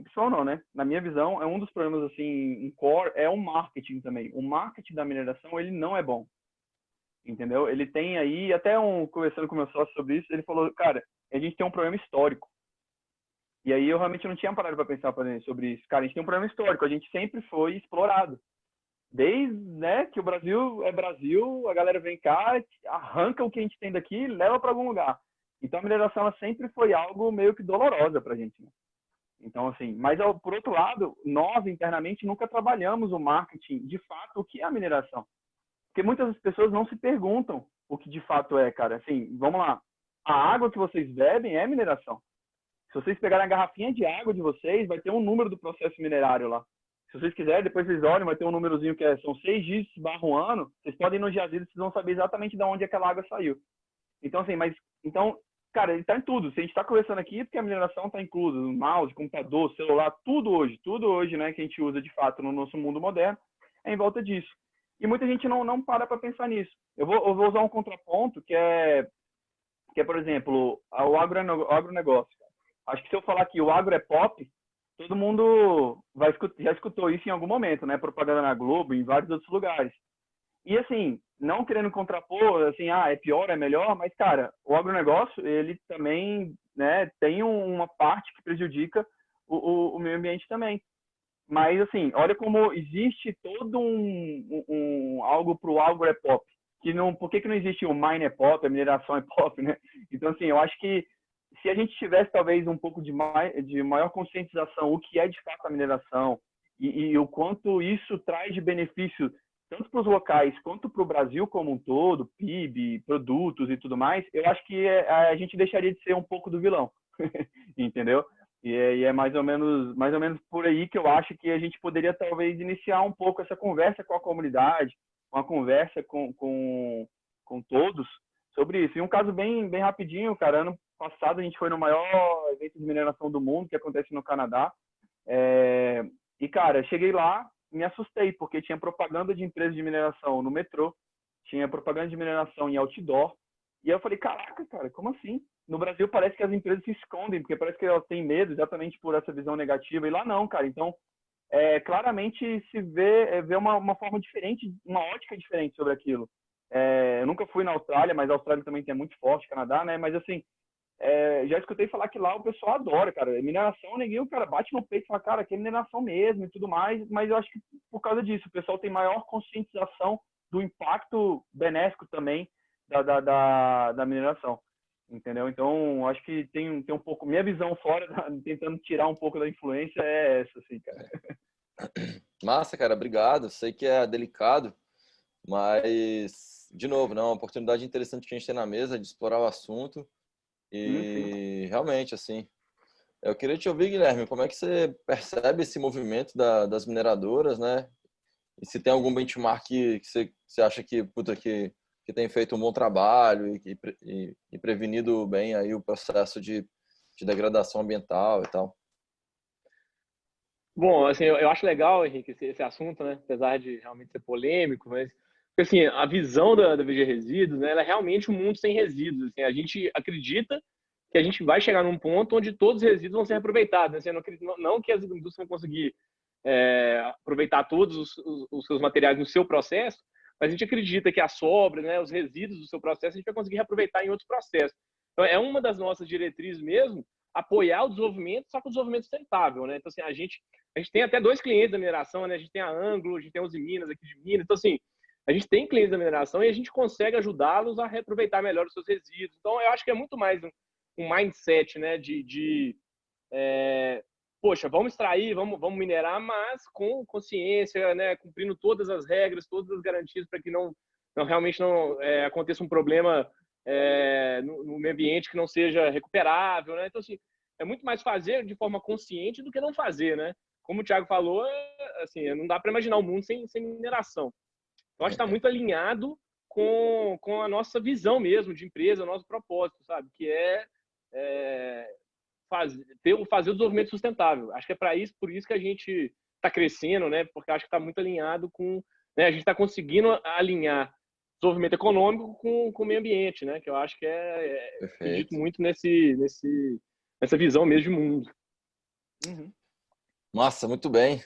pessoal não, né? Na minha visão, é um dos problemas, assim, um core, é o marketing também. O marketing da mineração, ele não é bom. Entendeu? Ele tem aí, conversando com o meu sócio sobre isso, ele falou, cara, a gente tem um problema histórico. E aí eu realmente não tinha parado para pensar sobre isso. Cara, a gente tem um problema histórico, a gente sempre foi explorado. Desde, né, que o Brasil é Brasil, a galera vem cá, arranca o que a gente tem daqui e leva para algum lugar. Então a mineração ela sempre foi algo meio que dolorosa para a gente. Né? Então, assim, mas por outro lado, nós internamente nunca trabalhamos o marketing, de fato, o que é a mineração. Porque muitas pessoas não se perguntam o que de fato é, cara. Assim, vamos lá. A água que vocês bebem é mineração. Se vocês pegarem a garrafinha de água de vocês, vai ter um número do processo minerário lá. Se vocês quiserem, depois vocês olham, vai ter um númerozinho que são 6 dígitos / ano. Vocês podem ir no jazido, vocês vão saber exatamente de onde aquela água saiu. Então, assim, cara, ele está em tudo. Se a gente está conversando aqui, é porque a mineração está inclusa no mouse, computador, celular, tudo hoje, né, que a gente usa de fato no nosso mundo moderno, é em volta disso. E muita gente não para pensar nisso. Eu vou usar um contraponto que é, por exemplo, o agronegócio. Acho que se eu falar que o agro é pop, todo mundo já escutou isso em algum momento, né? Propaganda na Globo, em vários outros lugares. E assim, não querendo contrapor, assim, é pior, é melhor, mas, cara, o agronegócio, ele também, né, tem uma parte que prejudica o meio ambiente também. Mas, assim, olha como existe todo algo para o agro é pop. Por que não existe o mine é pop, a mineração é pop, né? Então, assim, eu acho que se a gente tivesse, talvez, um pouco de maior conscientização o que é, de fato, a mineração e o quanto isso traz de benefício tanto para os locais quanto para o Brasil como um todo, PIB, produtos e tudo mais, eu acho que a gente deixaria de ser um pouco do vilão, entendeu? E é mais ou menos por aí que eu acho que a gente poderia talvez iniciar um pouco essa conversa com a comunidade, uma conversa com todos sobre isso. E um caso bem rapidinho, cara, ano passado a gente foi no maior evento de mineração do mundo, que acontece no Canadá, e, cara, cheguei lá, me assustei, porque tinha propaganda de empresas de mineração no metrô, tinha propaganda de mineração em outdoor. E aí eu falei, caraca, cara, como assim? No Brasil parece que as empresas se escondem, porque parece que elas têm medo exatamente por essa visão negativa. E lá não, cara. Então, claramente se vê uma forma diferente, uma ótica diferente sobre aquilo. Eu nunca fui na Austrália, mas a Austrália também tem muito forte, Canadá, né? Mas assim, já escutei falar que lá o pessoal adora, cara. Mineração, ninguém, o cara bate no peito e fala, cara, que é mineração mesmo e tudo mais. Mas eu acho que por causa disso, o pessoal tem maior conscientização do impacto benéfico também da mineração. Entendeu? Então, acho que tem um pouco... Minha visão fora, tentando tirar um pouco da influência, é essa, assim, cara. Massa, cara, obrigado. Sei que é delicado, mas, de novo, não, é uma oportunidade interessante que a gente tem na mesa de explorar o assunto. E realmente, assim, eu queria te ouvir, Guilherme, como é que você percebe esse movimento das mineradoras, né? E se tem algum benchmark que você acha que, que tem feito um bom trabalho e prevenido bem aí o processo de degradação ambiental e tal. Bom, assim, eu acho legal, Henrique, esse assunto, né? Apesar de realmente ser polêmico, mas porque, assim, a visão da VG Resíduos, né, ela é realmente um mundo sem resíduos. Assim, a gente acredita que a gente vai chegar num ponto onde todos os resíduos vão ser aproveitados. Né? Assim, não que as indústrias vão conseguir aproveitar todos os seus materiais no seu processo, mas a gente acredita que a sobra, né, os resíduos do seu processo, a gente vai conseguir reaproveitar em outros processos. Então, é uma das nossas diretrizes mesmo, apoiar o desenvolvimento, só que o desenvolvimento sustentável, né? Então, assim, a gente tem até 2 clientes da mineração, né? A gente tem a Anglo, a gente tem a Uzi Minas aqui de Minas. Então, assim, a gente tem clientes da mineração e a gente consegue ajudá-los a reaproveitar melhor os seus resíduos. Então, eu acho que é muito mais um mindset, né? Poxa, vamos extrair, vamos minerar, mas com consciência, né? Cumprindo todas as regras, todas as garantias para que realmente não aconteça um problema no meio ambiente que não seja recuperável, né? Então, assim, é muito mais fazer de forma consciente do que não fazer, né? Como o Thiago falou, assim, não dá para imaginar um mundo sem mineração. Então, acho que está muito alinhado com a nossa visão mesmo de empresa, o nosso propósito, sabe? Que fazer o desenvolvimento sustentável. Acho que é por isso que a gente está crescendo, né? Porque acho que está muito alinhado com... Né? A gente está conseguindo alinhar desenvolvimento econômico com o meio ambiente, né? Que eu acho que acredito muito nessa visão mesmo de mundo. Uhum. Nossa, muito bem.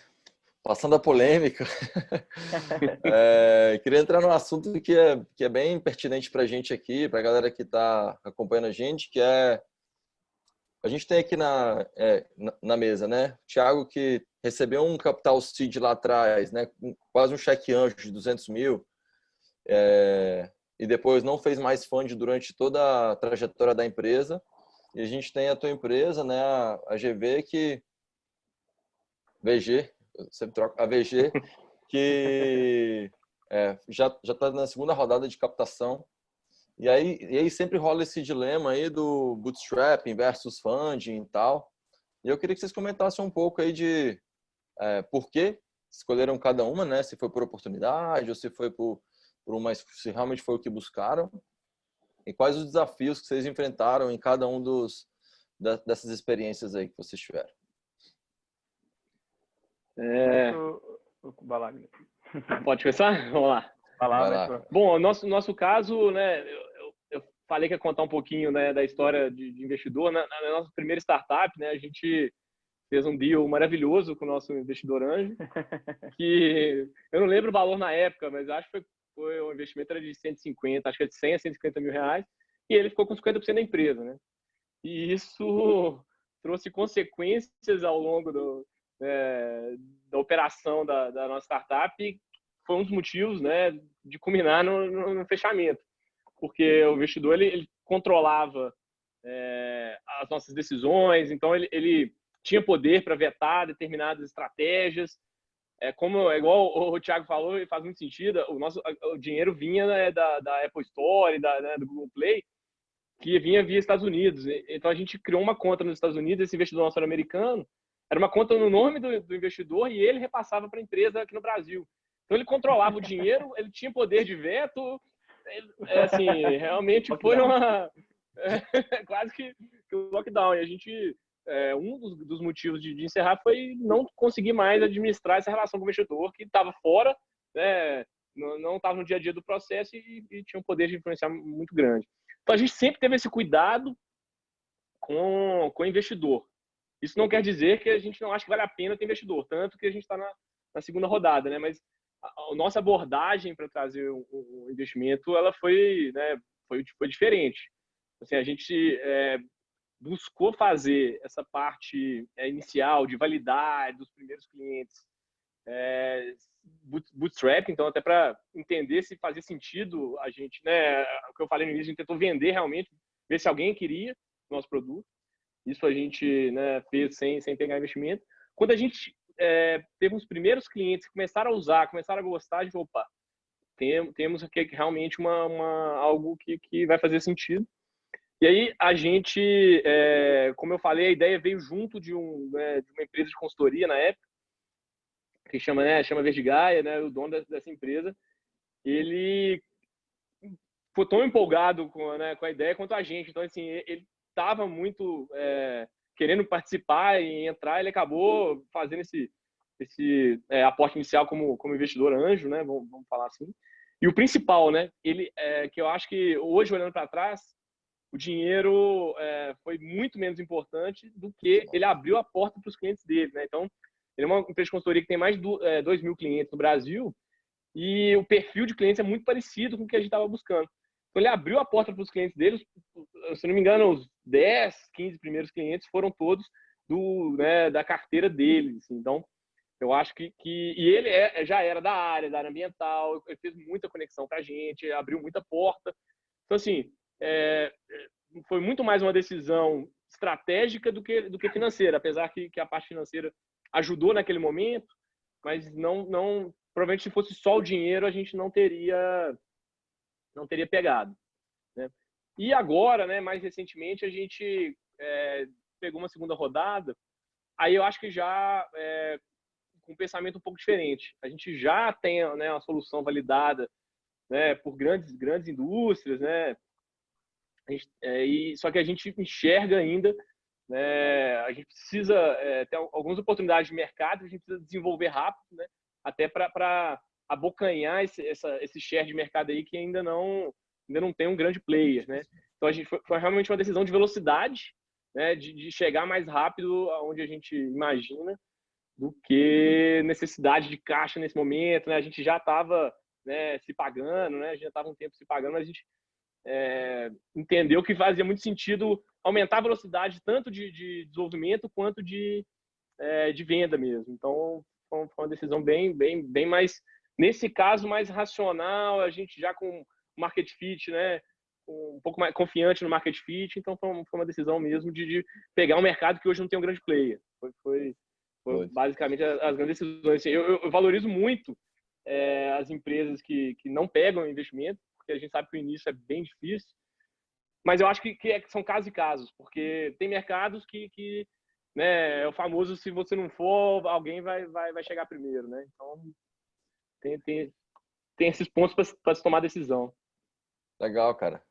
Passando a polêmica, queria entrar num assunto que é bem pertinente para a gente aqui, para a galera que está acompanhando a gente, que é... A gente tem aqui na mesa, né? Thiago, que recebeu um capital seed lá atrás, né? Quase um cheque anjo de 200 mil, e depois não fez mais fund durante toda a trajetória da empresa. E a gente tem a tua empresa, né? A GV, VG, eu sempre troco, a VG, que já está na segunda rodada de captação. E aí sempre rola esse dilema aí do bootstrapping versus funding e tal. E eu queria que vocês comentassem um pouco aí de por que escolheram cada uma, né? Se foi por oportunidade ou se foi se realmente foi o que buscaram. E quais os desafios que vocês enfrentaram em cada um dessas experiências aí que vocês tiveram. Pode começar? Vamos lá. Vai lá. Bom, nosso caso, né, eu falei que ia contar um pouquinho, né, da história de investidor. Na nossa primeira startup, né, a gente fez um deal maravilhoso com o nosso investidor anjo, que eu não lembro o valor na época, mas acho que foi o investimento era de 150, acho que é de 100 a 150 mil reais, e ele ficou com 50% da empresa, né? E isso trouxe consequências ao longo da operação da nossa startup, e foi um dos motivos, né, de culminar no fechamento, porque o investidor ele controlava as nossas decisões, então ele tinha poder para vetar determinadas estratégias. Igual o Thiago falou, e faz muito sentido, o dinheiro vinha, né, da Apple Store, do Google Play, que vinha via Estados Unidos. Então a gente criou uma conta nos Estados Unidos, esse investidor nosso americano, era uma conta no nome do investidor e ele repassava para a empresa aqui no Brasil. Então ele controlava o dinheiro, ele tinha poder de veto, assim, realmente foi quase que o lockdown. E a gente, um dos motivos de encerrar foi não conseguir mais administrar essa relação com o investidor que estava fora, né, não estava no dia a dia do processo e tinha um poder de influenciar muito grande. Então, a gente sempre teve esse cuidado com o investidor. Isso não quer dizer que a gente não acha que vale a pena ter investidor, tanto que a gente está na segunda rodada, né? Mas a nossa abordagem para trazer um investimento, ela foi, né, foi diferente. Assim, a gente buscou fazer essa parte inicial de validar dos primeiros clientes, bootstrap, então até para entender se fazia sentido a gente, né, o que eu falei no início, a gente tentou vender realmente, ver se alguém queria o nosso produto. Isso a gente, né, fez sem pegar investimento. Quando a gente teve os primeiros clientes que começaram a usar, começaram a gostar, a gente, opa, temos aqui realmente algo que vai fazer sentido. E aí a gente, como eu falei, a ideia veio junto de uma empresa de consultoria na época, que chama Verdigaia, né, o dono dessa empresa. Ele foi tão empolgado com a ideia quanto a gente. Então, assim, ele estava muito querendo participar e entrar. Ele acabou fazendo esse aporte inicial como investidor anjo, né, vamos falar assim. E o principal, né, que eu acho que hoje, olhando para trás, o dinheiro foi muito menos importante do que ele abriu a porta para os clientes dele, né? Então, ele é uma empresa de consultoria que tem mais de 2.000 clientes no Brasil e o perfil de clientes é muito parecido com o que a gente estava buscando. Então, ele abriu a porta para os clientes dele, se não me engano, os 10, 15 primeiros clientes foram todos da carteira dele. Assim. Então, eu acho que e ele já era da área ambiental, ele fez muita conexão para a gente, abriu muita porta. Então, assim, foi muito mais uma decisão estratégica do que financeira, apesar que a parte financeira ajudou naquele momento, mas não provavelmente se fosse só o dinheiro a gente não teria pegado, né? E agora, né, mais recentemente a gente pegou uma segunda rodada, aí eu acho que já com um pensamento um pouco diferente. A gente já tem, né, uma solução validada, né, por grandes indústrias, né? Só que a gente enxerga ainda, né, a gente precisa ter algumas oportunidades de mercado que a gente precisa desenvolver rápido, né, até para abocanhar esse share de mercado aí que ainda não tem um grande player, né? Então a gente foi realmente uma decisão de velocidade, né, de chegar mais rápido aonde a gente imagina do que necessidade de caixa nesse momento, né? A gente já estava, né, se pagando, né? A gente já estava um tempo se pagando, mas a gente entendeu que fazia muito sentido aumentar a velocidade tanto de desenvolvimento quanto de venda mesmo. Então, foi uma decisão bem mais, nesse caso, mais racional, a gente já com market fit, né, um pouco mais confiante no market fit, então foi uma decisão mesmo de pegar um mercado que hoje não tem um grande player. Foi basicamente as grandes decisões. Assim, eu valorizo muito as empresas que não pegam investimento, porque a gente sabe que o início é bem difícil, mas eu acho que são casos e casos, porque tem mercados que né, é o famoso, se você não for, alguém vai chegar primeiro, né? Então, tem esses pontos para se tomar decisão. Legal, cara.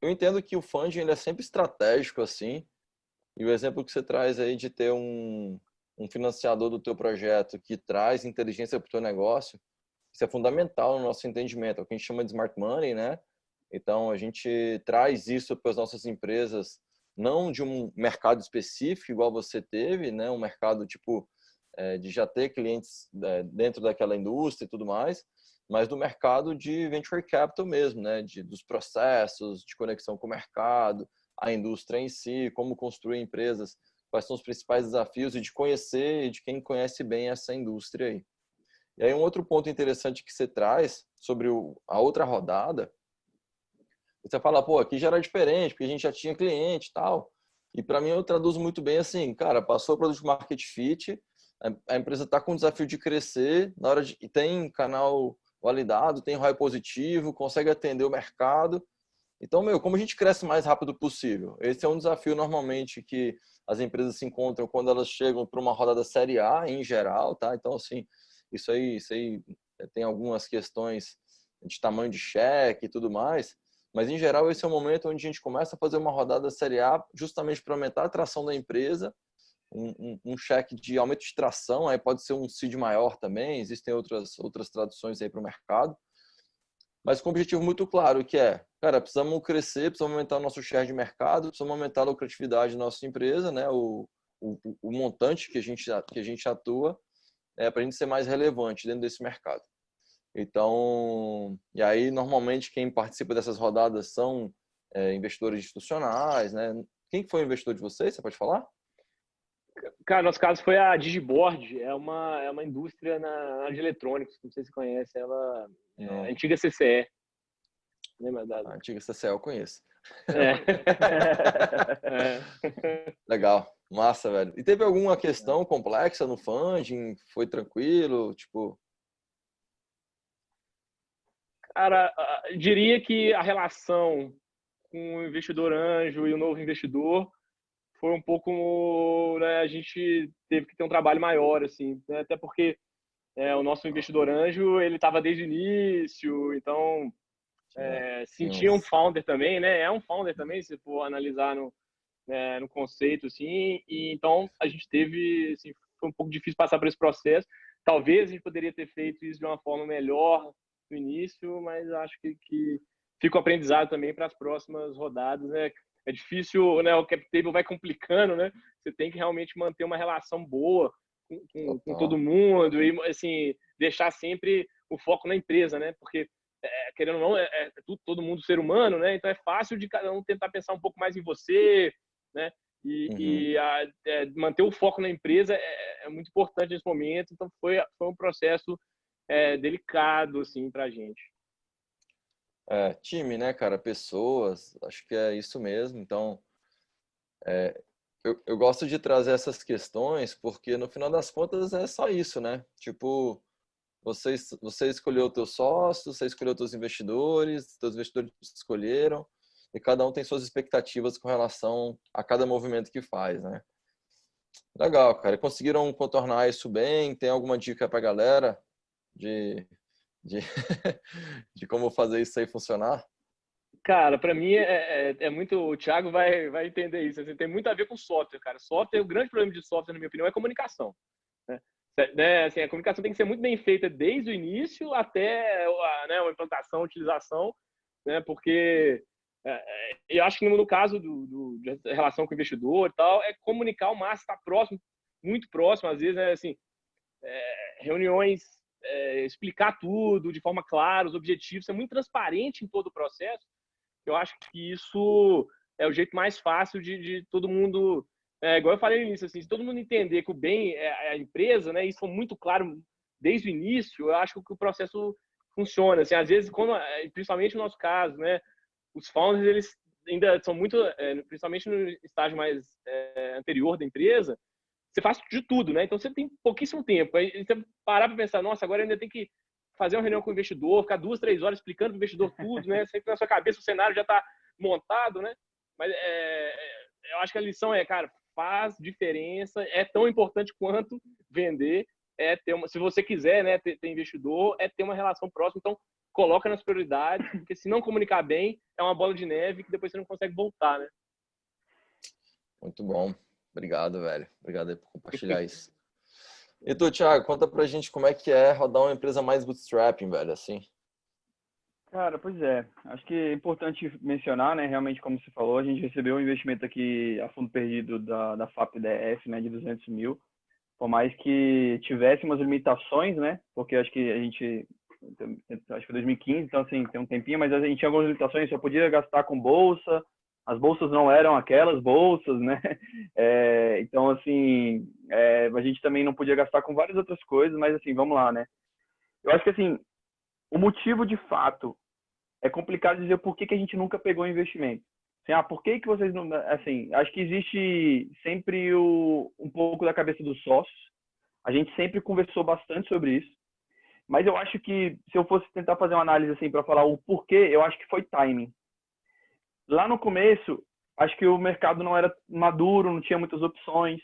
Eu entendo que o funding ele é sempre estratégico, assim, e o exemplo que você traz aí de ter um financiador do teu projeto que traz inteligência para o teu negócio, isso é fundamental no nosso entendimento, é o que a gente chama de smart money, né? Então, a gente traz isso para as nossas empresas, não de um mercado específico, igual você teve, né? Um mercado, tipo, de já ter clientes dentro daquela indústria e tudo mais, mas do mercado de venture capital mesmo, né? Dos processos, de conexão com o mercado, a indústria em si, como construir empresas, quais são os principais desafios e de conhecer, de quem conhece bem essa indústria aí. E aí um outro ponto interessante que você traz sobre a outra rodada, você fala, pô, aqui já era diferente, porque a gente já tinha cliente e tal. E para mim eu traduzo muito bem assim, cara, passou o produto market fit, a empresa está com o desafio de crescer, na hora de tem canal validado, tem ROI positivo, consegue atender o mercado. Então, como a gente cresce o mais rápido possível? Esse é um desafio normalmente que as empresas se encontram quando elas chegam para uma rodada série A em geral, tá? Então, assim, isso aí tem algumas questões de tamanho de cheque e tudo mais, mas em geral esse é o momento onde a gente começa a fazer uma rodada série A justamente para aumentar a atração da empresa, um cheque de aumento de tração, aí pode ser um seed maior também, existem outras traduções aí para o mercado, mas com um objetivo muito claro, que é, cara, precisamos crescer, precisamos aumentar o nosso share de mercado, precisamos aumentar a lucratividade da nossa empresa, né, o montante que a gente atua, para a gente ser mais relevante dentro desse mercado. Então, e aí normalmente quem participa dessas rodadas são investidores institucionais, né? Quem foi o investidor de vocês? Você pode falar? Cara, nosso caso foi a Digiboard, é uma indústria na área de eletrônicos, não sei se você conhece, ela é a antiga CCE. Lembra da... A antiga CCE eu conheço. Legal, massa, velho. E teve alguma questão complexa no funding? Foi tranquilo? Tipo... Cara, eu diria que a relação com o investidor anjo e o novo investidor foi um pouco, né, a gente teve que ter um trabalho maior, assim, né, até porque o nosso investidor anjo, ele estava desde o início, então sentia um founder também, né, é um founder também, se for analisar no conceito, assim, e então a gente teve, assim, foi um pouco difícil passar por esse processo, talvez a gente poderia ter feito isso de uma forma melhor no início, mas acho que fica o aprendizado também para as próximas rodadas, né? É difícil, né? O cap table vai complicando, né? Você tem que realmente manter uma relação boa com todo mundo e, assim, deixar sempre o foco na empresa, né? Porque, querendo ou não, todo mundo ser humano, né? Então é fácil de cada um tentar pensar um pouco mais em você, né? E manter o foco na empresa é muito importante nesse momento. Então foi um processo delicado, assim, para a gente. Time, né, cara? Pessoas, acho que é isso mesmo. Então, eu gosto de trazer essas questões porque, no final das contas, é só isso, né? Tipo, você escolheu o teu sócio, você escolheu os teus investidores escolheram, e cada um tem suas expectativas com relação a cada movimento que faz, né? Legal, cara. Conseguiram contornar isso bem? Tem alguma dica pra galera de como fazer isso aí funcionar? Cara, para mim é muito. O Thiago vai entender isso. Assim, tem muito a ver com software, cara. Software, o grande problema de software, na minha opinião, é comunicação. Né? Assim, a comunicação tem que ser muito bem feita desde o início até a implantação, a utilização, né? Porque eu acho que no caso de relação com o investidor e tal, é comunicar o máximo, estar próximo, muito próximo, às vezes, né? Assim, reuniões, explicar tudo de forma clara, os objetivos, ser muito transparente em todo o processo. Eu acho que isso é o jeito mais fácil de todo mundo, igual eu falei no início, assim, se todo mundo entender que o bem é a empresa, né, isso for muito claro desde o início, eu acho que o processo funciona. Assim, às vezes, principalmente no nosso caso, né, os founders, eles ainda são muito, principalmente no estágio mais anterior da empresa, você faz de tudo, né? Então você tem pouquíssimo tempo. Aí você parar para pensar, nossa, agora eu ainda tem que fazer uma reunião com o investidor, ficar 2, 3 horas explicando para o investidor tudo, né? Sempre na sua cabeça o cenário já está montado, né? Mas eu acho que a lição cara, faz diferença, é tão importante quanto vender, se você quiser, né, ter investidor, ter uma relação próxima. Então coloca nas prioridades, porque se não comunicar bem, é uma bola de neve que depois você não consegue voltar, né? Muito bom. Obrigado, velho. Obrigado aí por compartilhar isso. E tu, Thiago, conta pra gente como é que é rodar uma empresa mais bootstrapping, velho, assim. Cara, pois é. Acho que é importante mencionar, né? Realmente, como você falou, a gente recebeu um investimento aqui a fundo perdido da FAP-DF, né? De 200 mil. Por mais que tivéssemos limitações, né? Porque acho que acho que foi 2015, então assim, tem um tempinho, mas a gente tinha algumas limitações, só podia gastar com bolsa, as bolsas não eram aquelas bolsas, né? Então, assim, a gente também não podia gastar com várias outras coisas, mas assim, vamos lá, né? Eu acho que assim, o motivo de fato é complicado dizer por que a gente nunca pegou investimento. Assim, por que vocês não... Assim, acho que existe sempre um pouco da cabeça dos sócios. A gente sempre conversou bastante sobre isso. Mas eu acho que, se eu fosse tentar fazer uma análise assim para falar o porquê, eu acho que foi timing. Lá no começo, acho que o mercado não era maduro, não tinha muitas opções.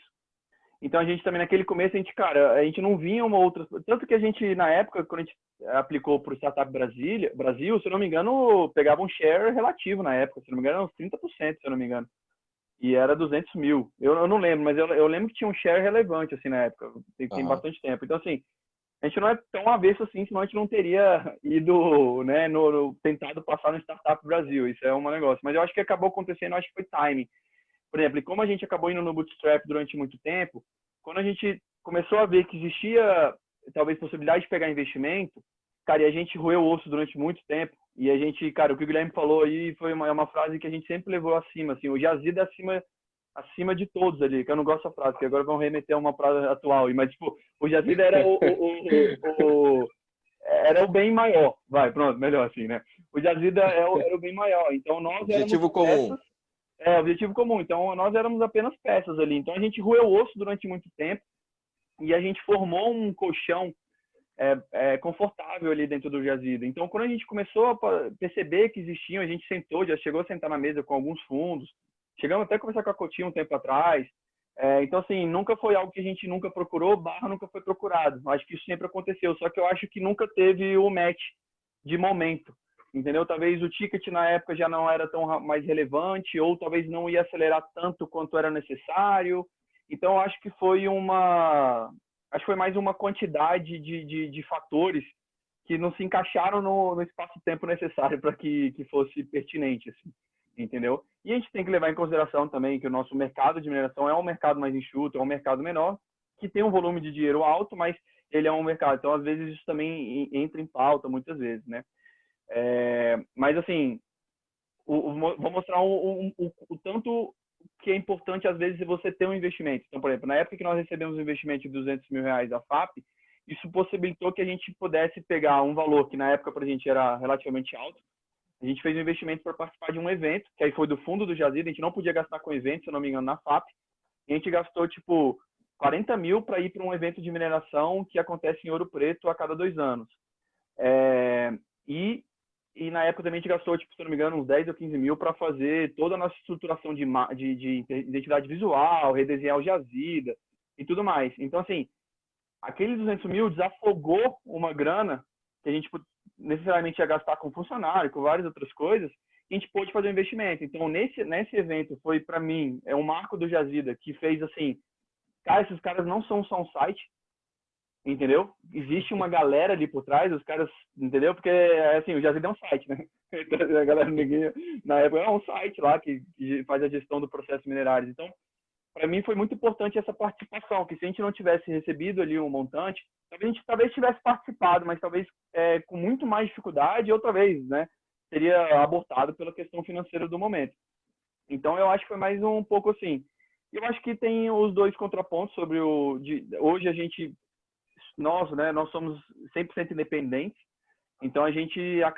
Então, a gente também, naquele começo, a gente não vinha uma outra... Tanto que a gente, na época, quando a gente aplicou para o Startup Brasil, se eu não me engano, pegava um share relativo na época. Se eu não me engano, uns 30%, se eu não me engano. e era 200 mil. Eu não lembro, mas eu lembro que tinha um share relevante, assim, na época. Tem bastante tempo. Então, assim, a gente não é tão avesso assim, senão a gente não teria ido, né, tentado passar no Startup Brasil. Isso é um negócio. Mas eu acho que acabou acontecendo, acho que foi timing. Por exemplo, como a gente acabou indo no Bootstrap durante muito tempo, quando a gente começou a ver que existia, talvez, possibilidade de pegar investimento, cara, e a gente roeu o osso durante muito tempo. E a gente, cara, o que o Guilherme falou aí foi uma frase que a gente sempre levou acima, assim, o Yazid é acima de todos ali, que eu não gosto dessa frase, que agora vão remeter a uma frase atual, mas, tipo, o Yazid era era o bem maior, vai, pronto, melhor assim, né? O Yazid era o bem maior, então nós Objetivo éramos comum. peças, objetivo comum, então nós éramos apenas peças ali, então a gente roeu o osso durante muito tempo e a gente formou um colchão confortável ali dentro do Yazid. Então, quando a gente começou a perceber que existiam, a gente sentou, já chegou a sentar na mesa com alguns fundos, chegamos até a conversar com a Cotinha um tempo atrás. Então, assim, nunca foi algo que a gente nunca procurou, nunca foi procurado. Acho que isso sempre aconteceu, só que eu acho que nunca teve o match de momento, entendeu? Talvez o ticket na época já não era tão mais relevante, ou talvez não ia acelerar tanto quanto era necessário. Então, acho que foi mais uma quantidade de fatores que não se encaixaram no espaço-tempo necessário para que fosse pertinente, assim, entendeu? E a gente tem que levar em consideração também que o nosso mercado de mineração é um mercado mais enxuto, é um mercado menor, que tem um volume de dinheiro alto, mas ele é um mercado. Então, às vezes, isso também entra em pauta, muitas vezes, né? Mas, assim, vou mostrar o tanto que é importante, às vezes, você ter um investimento. Então, por exemplo, na época que nós recebemos um investimento de 200 mil reais da FAP, isso possibilitou que a gente pudesse pegar um valor que, na época, para a gente era relativamente alto. A gente fez um investimento para participar de um evento, que aí foi do fundo do Yazid, a gente não podia gastar com evento, se eu não me engano, na FAP. E a gente gastou, tipo, 40 mil para ir para um evento de mineração que acontece em Ouro Preto a cada 2 anos. E na época também a gente gastou, tipo, se não me engano, uns 10 ou 15 mil para fazer toda a nossa estruturação de identidade visual, redesenhar o Yazid e tudo mais. Então, assim, aqueles 200 mil desafogou uma grana que a gente necessariamente ia gastar com funcionário, com várias outras coisas, e a gente pôde fazer um investimento. Então, nesse evento, foi, para mim, um marco do Yazid que fez, assim, cara, esses caras não são só um site, entendeu? Existe uma galera ali por trás, os caras, entendeu? Porque, assim, o Yazid é um site, né? A galera, na época, é um site lá que faz a gestão do processo minerário. Então, para mim foi muito importante essa participação, que se a gente não tivesse recebido ali um montante, talvez a gente tivesse participado, mas talvez com muito mais dificuldade, ou talvez, né, seria abortado pela questão financeira do momento. Então, eu acho que foi mais um pouco assim. Eu acho que tem os dois contrapontos sobre hoje a gente, nós somos 100% independentes, então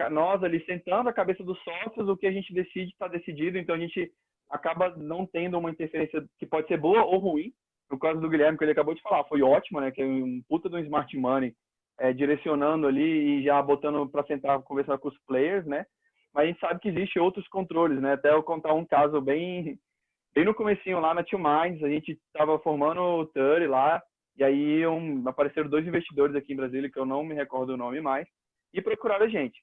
nós ali sentando a cabeça dos sócios, o que a gente decide está decidido, então a gente acaba não tendo uma interferência que pode ser boa ou ruim. No caso do Guilherme, que ele acabou de falar, foi ótimo, né? Que é um puta do smart money direcionando ali e já botando para sentar conversar com os players, né? Mas a gente sabe que existe outros controles, né? Até eu contar um caso bem no comecinho lá na Two Minds, a gente estava formando o Turi lá, e aí apareceram 2 investidores aqui em Brasília, que eu não me recordo o nome mais, e procuraram a gente.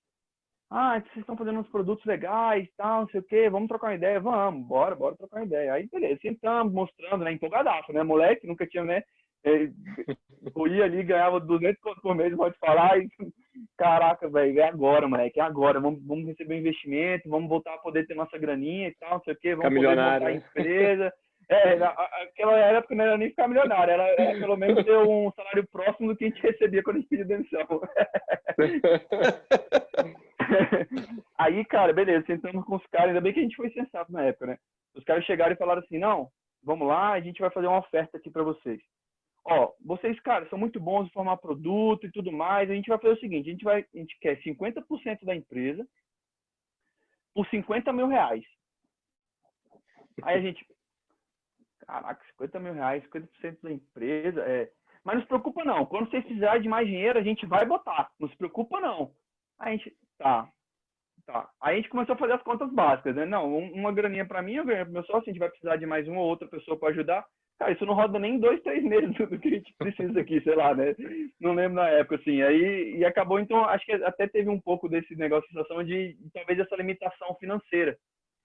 Vocês estão fazendo uns produtos legais, tal, não sei o quê, vamos trocar uma ideia? Vamos, bora trocar uma ideia. Aí, beleza, sentamos, mostrando, né, empolgadaço, né, moleque, nunca tinha, né, ia ali, ganhava 200 conto por mês, pode falar, e, caraca, velho, é agora, moleque, é agora, vamos receber um investimento, vamos voltar a poder ter nossa graninha e tal, não sei o quê, vamos poder montar a empresa. Aquela época não era nem ficar milionário, era pelo menos ter um salário próximo do que a gente recebia quando a gente pedia demissão. Aí, cara, beleza, sentamos com os caras, ainda bem que a gente foi sensato na época, né? Os caras chegaram e falaram assim, não, vamos lá, a gente vai fazer uma oferta aqui para vocês. Ó, vocês, cara, são muito bons em formar produto e tudo mais, a gente vai fazer o seguinte, a gente quer 50% da empresa por 50 mil reais. Aí a gente, caraca, 50 mil reais, 50% da empresa, mas não se preocupa não, quando vocês precisarem de mais dinheiro, a gente vai botar, não se preocupa não. Aí a gente, tá. Aí a gente começou a fazer as contas básicas, né? Não, uma graninha para mim, eu ganho pro meu sócio, a gente vai precisar de mais uma ou outra pessoa para ajudar. Cara, isso não roda nem 2, 3 meses do que a gente precisa aqui, sei lá, né? Não lembro na época, assim. Aí, e acabou, então, acho que até teve um pouco desse negócio, de sensação de talvez essa limitação financeira.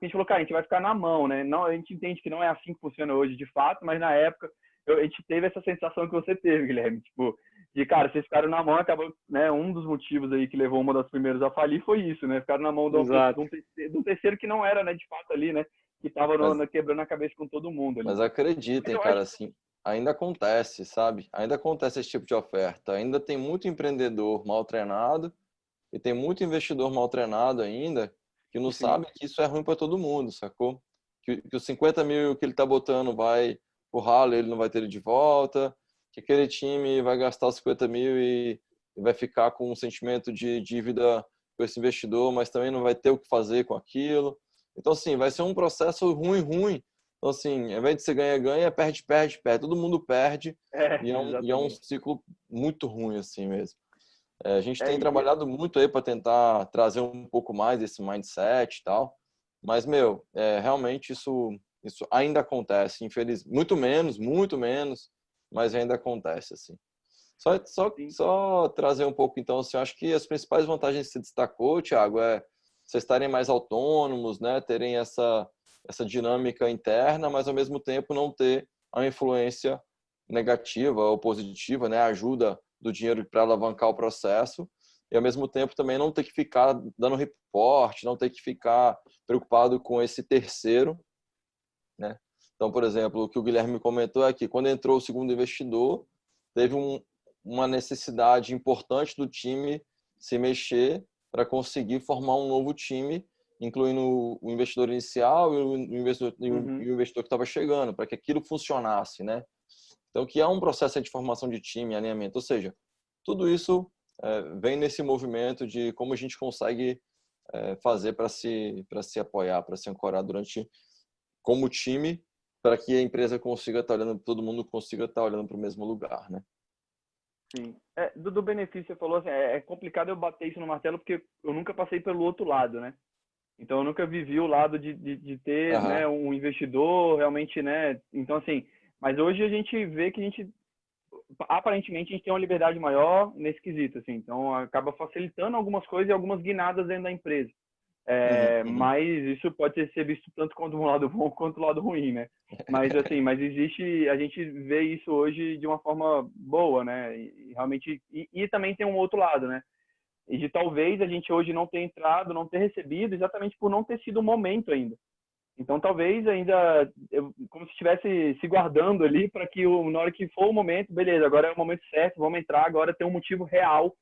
a gente falou, cara, a gente vai ficar na mão, né? Não, a gente entende que não é assim que funciona hoje de fato, mas na época a gente teve essa sensação que você teve, Guilherme, tipo, de, cara, vocês ficaram na mão, acabou, né? Um dos motivos aí que levou uma das primeiras a falir foi isso, né? Ficaram na mão de um terceiro que não era, né, de fato ali, né? Que tava quebrando a cabeça com todo mundo ali. Mas acreditem, cara, assim, ainda acontece, sabe? Ainda acontece esse tipo de oferta. Ainda tem muito empreendedor mal treinado e tem muito investidor mal treinado ainda que não sabe que isso é ruim para todo mundo, sacou? Que os 50 mil que ele tá botando vai pro ralo, ele não vai ter ele de volta, que aquele time vai gastar os 50 mil e vai ficar com um sentimento de dívida com esse investidor, mas também não vai ter o que fazer com aquilo. Então, assim, vai ser um processo ruim. Então, assim, ao invés de você ganha, perde. Todo mundo perde e é um ciclo muito ruim, assim mesmo. A gente tem trabalhado muito aí para tentar trazer um pouco mais esse mindset e tal, mas, realmente isso ainda acontece, infelizmente. Muito menos, mas ainda acontece, assim. Só trazer um pouco, então, assim, eu acho que as principais vantagens que você destacou, Thiago, é vocês estarem mais autônomos, né, terem essa dinâmica interna, mas ao mesmo tempo não ter a influência negativa ou positiva, né, a ajuda do dinheiro para alavancar o processo e ao mesmo tempo também não ter que ficar dando reporte, não ter que ficar preocupado com esse terceiro, né? Então, por exemplo, o que o Guilherme comentou é que quando entrou o segundo investidor, teve uma necessidade importante do time se mexer para conseguir formar um novo time, incluindo o investidor inicial e o investidor que estava chegando, para que aquilo funcionasse, né? Então, que é um processo de formação de time, alinhamento, ou seja, tudo isso vem nesse movimento de como a gente consegue fazer para se apoiar, para se ancorar como time, para que a empresa consiga estar olhando, todo mundo consiga estar olhando para o mesmo lugar, né? Sim. Do benefício, você falou assim, é complicado eu bater isso no martelo porque eu nunca passei pelo outro lado, né? Então, eu nunca vivi o lado de ter, né, um investidor realmente, né? Então, assim, mas hoje a gente vê que aparentemente, a gente tem uma liberdade maior nesse quesito, assim. Então, acaba facilitando algumas coisas e algumas guinadas dentro da empresa. Mas isso pode ser visto tanto quanto um lado bom quanto um lado ruim, né? Mas assim, existe, a gente vê isso hoje de uma forma boa, né? E realmente, e também tem um outro lado, né? E de talvez a gente hoje não ter entrado, não ter recebido, exatamente por não ter sido o momento ainda. Então, talvez ainda, como se estivesse se guardando ali para que na hora que for o momento, beleza, agora é o momento certo, vamos entrar, agora tem um motivo real.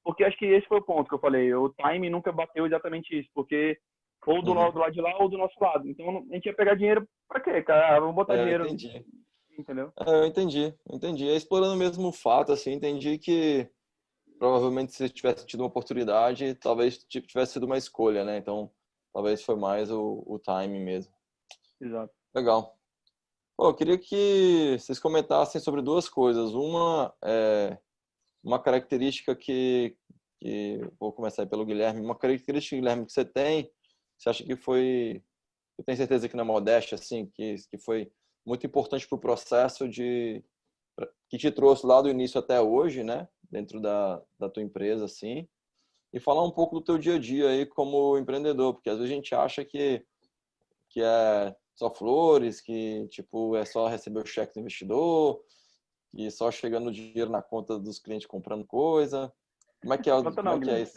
Porque acho que esse foi o ponto que eu falei, o time nunca bateu exatamente isso, porque ou do lado de lá ou do nosso lado. Então, a gente ia pegar dinheiro para quê, cara? Vamos botar dinheiro, Entendi. Entendeu? Eu entendi. Explorando mesmo o fato, assim, entendi que provavelmente se tivesse tido uma oportunidade, talvez tivesse sido uma escolha, né? Então, talvez foi mais o timing mesmo. Exato. Legal. Pô, eu queria que vocês comentassem sobre duas coisas. Uma é uma característica que vou começar aí pelo Guilherme. Uma característica, Guilherme, que você acha que foi, eu tenho certeza que na modéstia, assim, que foi muito importante para o processo que te trouxe lá do início até hoje, né? Dentro da tua empresa, assim. E falar um pouco do teu dia a dia aí como empreendedor, porque às vezes a gente acha que é só flores, que tipo é só receber o cheque do investidor, e só chegando o dinheiro na conta dos clientes comprando coisa. Como é que é isso?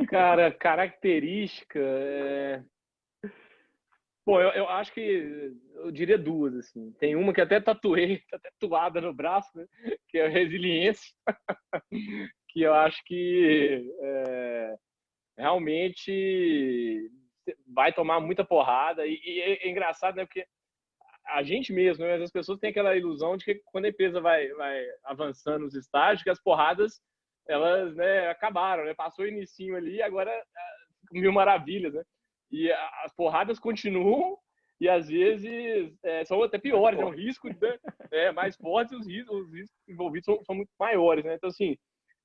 Cara, característica. Bom, eu acho que eu diria duas, assim. Tem uma que até tatuei, tá tatuada no braço, né? Que é a resiliência, que eu acho que realmente vai tomar muita porrada. E é engraçado, né? Porque a gente mesmo, né? As pessoas têm aquela ilusão de que quando a empresa vai avançando nos estágios, que as porradas, elas, né, acabaram, né? Passou o inicinho ali, agora mil maravilhas, né? E as porradas continuam e às vezes são até piores, né? O risco, né, é mais forte, os riscos envolvidos são muito maiores, né? Então, assim,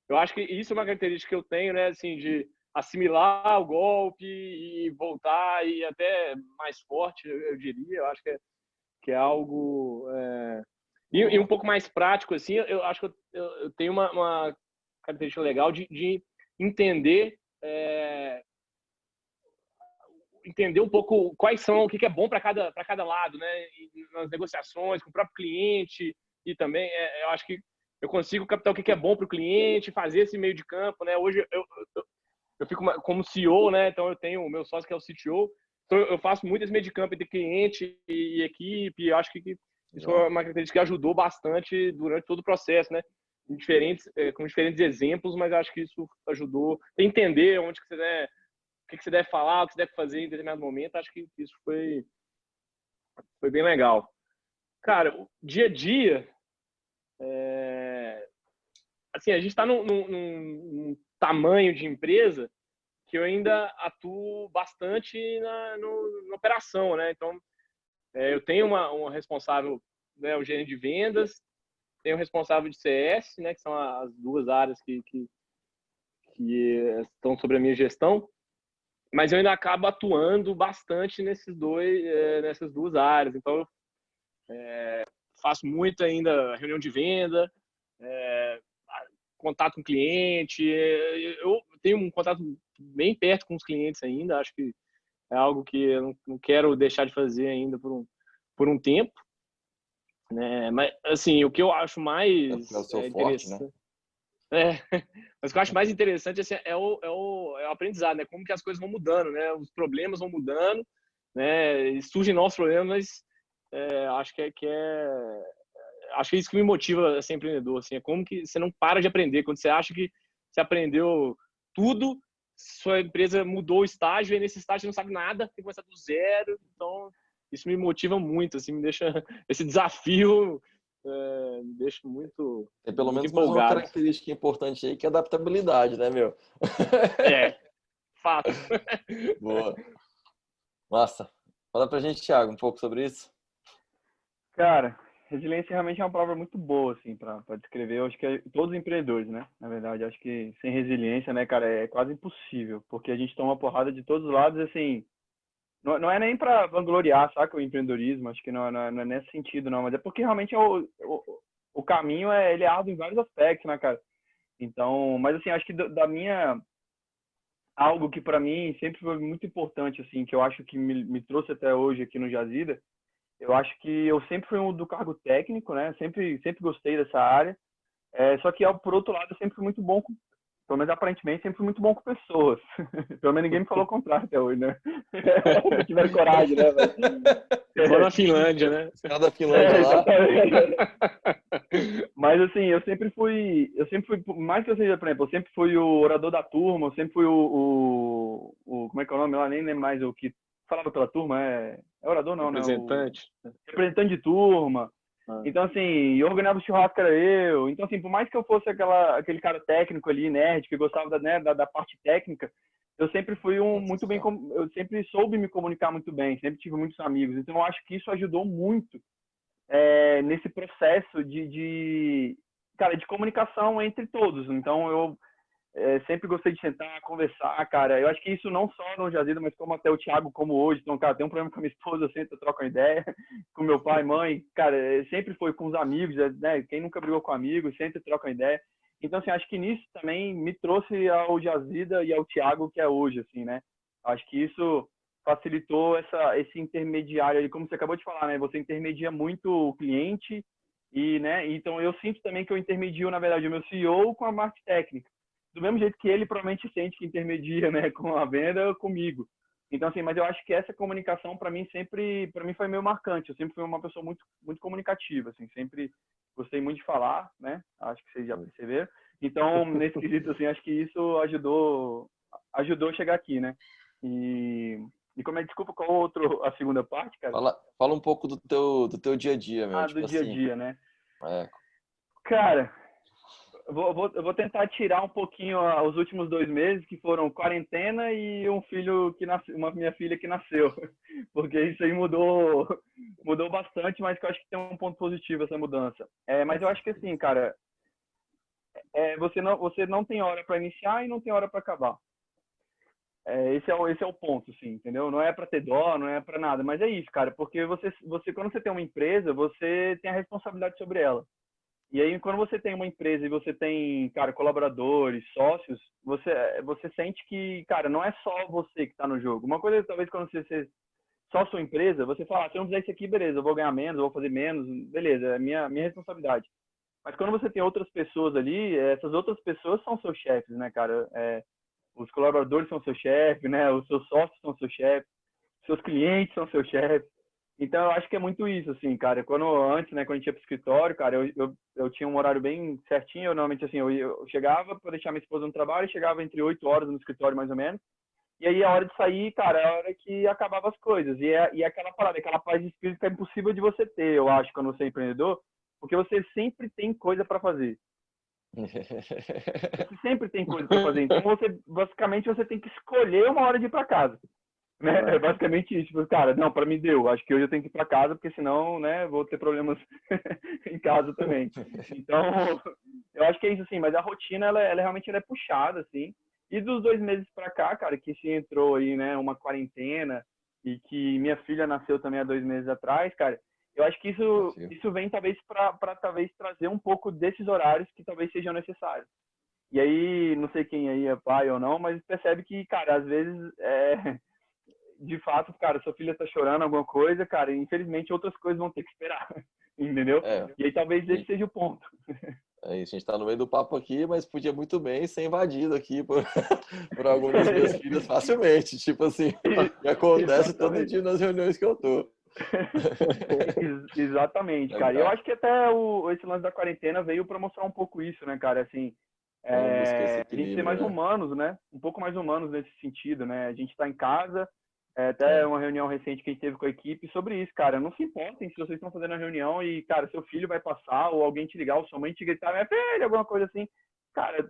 eu acho que isso é uma característica que eu tenho, né? Assim, de assimilar o golpe e voltar e até mais forte, eu diria. Eu acho que é algo e um pouco mais prático, assim. Eu acho que eu tenho uma característica legal de entender entender um pouco quais são, o que é bom para cada lado, né? Nas negociações com o próprio cliente e também eu acho que eu consigo captar o que é bom para o cliente, fazer esse meio de campo, né? Hoje eu fico como CEO, né? Então eu tenho o meu sócio que é o CTO, então eu faço muito esse meio de campo entre cliente e equipe. E eu acho que isso foi uma característica que ajudou bastante durante todo o processo, né? Com diferentes exemplos, mas eu acho que isso ajudou a entender onde que o que você deve falar, o que você deve fazer em determinado momento. Acho que isso foi bem legal. Cara, o dia a dia, assim, a gente está num tamanho de empresa que eu ainda atuo bastante na operação, né? Então, eu tenho uma responsável, né, o gerente de vendas, tenho o responsável de CS, né, que são as duas áreas que estão sobre a minha gestão, mas eu ainda acabo atuando bastante nessas duas áreas. Então, eu faço muito ainda reunião de venda, contato com o cliente. Eu tenho um contato bem perto com os clientes ainda. Acho que é algo que eu não quero deixar de fazer ainda por um tempo, né? Mas, assim, o que eu acho mais É o seu forte, né? Mas o que eu acho mais interessante assim, é o aprendizado, né? Como que as coisas vão mudando, né? Os problemas vão mudando, né? E surgem novos problemas, mas acho que acho que é isso que me motiva a ser empreendedor, assim, é como que você não para de aprender. Quando você acha que você aprendeu tudo, sua empresa mudou o estágio, e nesse estágio você não sabe nada, tem que começar do zero. Então, isso me motiva muito, assim, me deixa esse desafio, me deixa muito, Tem pelo muito menos mais uma empolgado. característica importante aí, que é a adaptabilidade, né, meu? Fato. Boa. Massa. Fala pra gente, Thiago, um pouco sobre isso. Cara, resiliência realmente é uma palavra muito boa, assim, para descrever. Eu acho que todos os empreendedores, né? Na verdade, acho que sem resiliência, né, cara, é quase impossível, porque a gente toma porrada de todos os lados, assim. Não é nem para vangloriar, saca, o empreendedorismo. Acho que não é nesse sentido, não. Mas é porque realmente o caminho ele é árduo em vários aspectos, né, cara? Então, mas assim, acho que da minha algo que para mim sempre foi muito importante, assim, que eu acho que me trouxe até hoje aqui no Jazida. Eu acho que eu sempre fui do cargo técnico, né? Sempre gostei dessa área. Só que, por outro lado, eu sempre fui muito bom pelo menos aparentemente, sempre fui muito bom com pessoas. Pelo menos ninguém me falou o contrário até hoje, né? Se tiver coragem, né? Igual na Finlândia, né? Os caras da Finlândia lá. Mas assim, eu sempre fui, mais que eu seja, por exemplo, eu sempre fui o orador da turma, eu sempre fui o como é que é o nome lá? Nem lembro mais o que falava pela turma, é orador não, representante. Né? Representante de turma. Então, assim, eu organizava o churrasco, era eu. Então, assim, por mais que eu fosse aquele cara técnico ali, nerd, que gostava da parte técnica, eu sempre fui muito bem, eu sempre soube me comunicar muito bem, sempre tive muitos amigos. Então, eu acho que isso ajudou muito nesse processo de comunicação entre todos. Então, eu sempre gostei de sentar, conversar, cara. Eu acho que isso não só no Jazida, mas como até o Thiago, como hoje. Então, cara, tem um problema com a minha esposa, eu sento, troco uma ideia. Com meu pai, mãe, cara, sempre foi com os amigos, né? Quem nunca brigou com amigos, sempre troca uma ideia. Então, assim, acho que nisso também me trouxe ao Jazida e ao Thiago, que é hoje, assim, né? Acho que isso facilitou esse intermediário ali, como você acabou de falar, né? Você intermedia muito o cliente e, né? Então, eu sinto também que eu intermedio, na verdade, o meu CEO com a parte técnica. Do mesmo jeito que ele provavelmente sente que intermedia, né, com a venda comigo. Então, assim, mas eu acho que essa comunicação, para mim foi meio marcante. Eu sempre fui uma pessoa muito, muito comunicativa, assim, sempre gostei muito de falar, né? Acho que vocês já perceberam. Então, nesse quesito, assim, acho que isso ajudou a chegar aqui, né? E desculpa, qual a segunda parte, cara? Fala um pouco do teu dia a dia, meu. Do dia a dia, né? Cara, eu vou tentar tirar um pouquinho os últimos 2 meses, que foram quarentena e um filho que nasceu, minha filha que nasceu. Porque isso aí mudou bastante, mas que eu acho que tem um ponto positivo essa mudança. Mas eu acho que assim, cara, você não tem hora para iniciar e não tem hora para acabar. Esse é o ponto, assim, entendeu? Não é para ter dó, não é para nada, mas é isso, cara, porque você quando você tem uma empresa, você tem a responsabilidade sobre ela. E aí, quando você tem uma empresa e você tem, cara, colaboradores, sócios, você sente que, cara, não é só você que está no jogo. Uma coisa, talvez, quando você só sua empresa, você fala, se eu não fizer isso aqui, beleza, eu vou ganhar menos, eu vou fazer menos, beleza, é minha responsabilidade. Mas quando você tem outras pessoas ali, essas outras pessoas são seus chefes, né, cara? Os colaboradores são seus chefes, né? Os seus sócios são seus chefes, seus clientes são seus chefes. Então, eu acho que é muito isso, assim, cara. Antes, né, quando a gente ia pro escritório, cara, eu tinha um horário bem certinho. Eu, normalmente, assim, eu chegava para deixar minha esposa no trabalho, chegava entre 8 horas no escritório, mais ou menos. E aí, a hora de sair, cara, é a hora que acabava as coisas. E aquela parada, aquela paz de espírito que é impossível de você ter, eu acho, quando você é empreendedor, porque você sempre tem coisa para fazer. Você sempre tem coisa para fazer. Então, basicamente, você tem que escolher uma hora de ir para casa. Né? É basicamente isso. Tipo, cara, não, para mim deu. Acho que hoje eu tenho que ir para casa, porque senão, né, vou ter problemas em casa também. Então, eu acho que é isso, assim. Mas a rotina, ela realmente é puxada, assim. E dos 2 meses para cá, cara, que se entrou aí, né, uma quarentena e que minha filha nasceu também há 2 meses atrás, cara, eu acho que isso vem talvez para talvez trazer um pouco desses horários que talvez sejam necessários. E aí, não sei quem aí é pai ou não, mas percebe que, cara, às vezes de fato, cara, sua filha tá chorando alguma coisa, cara, e infelizmente outras coisas vão ter que esperar, entendeu? E aí talvez esse seja o ponto. É isso, a gente tá no meio do papo aqui, mas podia muito bem ser invadido aqui por algum das minhas filhas facilmente, tipo assim, que acontece todo dia nas reuniões que eu tô. Exatamente, cara. Eu acho que até esse lance da quarentena veio para mostrar um pouco isso, né, cara? Assim, Vamos buscar esse a gente ser equilíbrio, mais né? humanos, né? Um pouco mais humanos nesse sentido, né? A gente tá em casa, até uma reunião recente que a gente teve com a equipe sobre isso, cara. Não se importem se vocês estão fazendo a reunião e, cara, seu filho vai passar ou alguém te ligar ou sua mãe te gritar, minha filha, alguma coisa assim. Cara,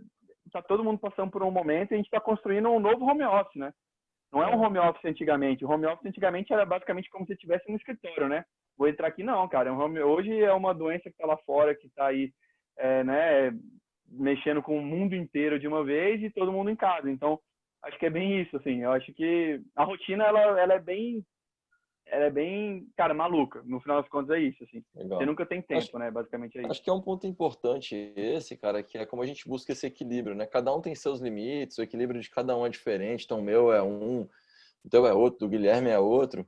tá todo mundo passando por um momento e a gente tá construindo um novo home office, né? Não é um home office antigamente. O home office antigamente era basicamente como se estivesse no escritório, né? Vou entrar aqui, não, cara. Hoje é uma doença que está lá fora, que está aí, né, mexendo com o mundo inteiro de uma vez e todo mundo em casa. Então, acho que é bem isso, assim. Eu acho que a rotina, ela é bem, cara, maluca. No final das contas é isso, assim. Legal. Você nunca tem tempo, né? Basicamente é isso. Acho que é um ponto importante esse, cara, que é como a gente busca esse equilíbrio, né? Cada um tem seus limites, o equilíbrio de cada um é diferente. Então, o meu é um, o teu é outro, do Guilherme é outro.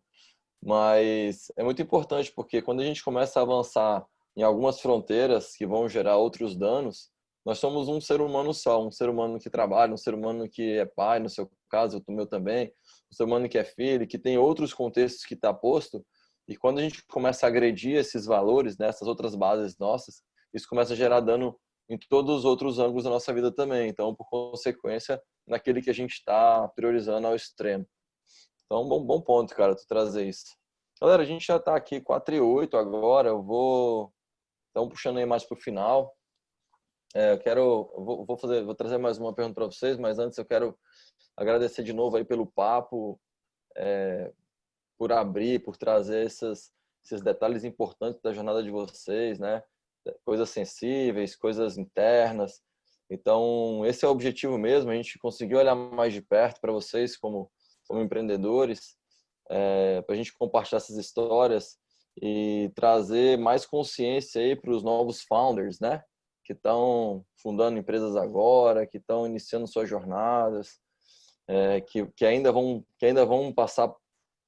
Mas é muito importante porque quando a gente começa a avançar em algumas fronteiras que vão gerar outros danos, nós somos um ser humano só, um ser humano que trabalha, um ser humano que é pai, no seu caso, o meu também, um ser humano que é filho, que tem outros contextos que está posto. E quando a gente começa a agredir esses valores, né, essas outras bases nossas, isso começa a gerar dano em todos os outros ângulos da nossa vida também. Então, por consequência, naquele que a gente está priorizando ao extremo. Então, bom ponto, cara, tu trazer isso. Galera, a gente já tá aqui 4:08 agora, eu vou... Então, puxando aí mais pro final. Vou trazer mais uma pergunta para vocês, mas antes eu quero agradecer de novo aí pelo papo, por abrir, por trazer esses detalhes importantes da jornada de vocês, né? Coisas sensíveis, coisas internas. Então, esse é o objetivo mesmo, a gente conseguiu olhar mais de perto para vocês como empreendedores, para a gente compartilhar essas histórias e trazer mais consciência aí para os novos founders, né? Que estão fundando empresas agora, que estão iniciando suas jornadas, que ainda vão passar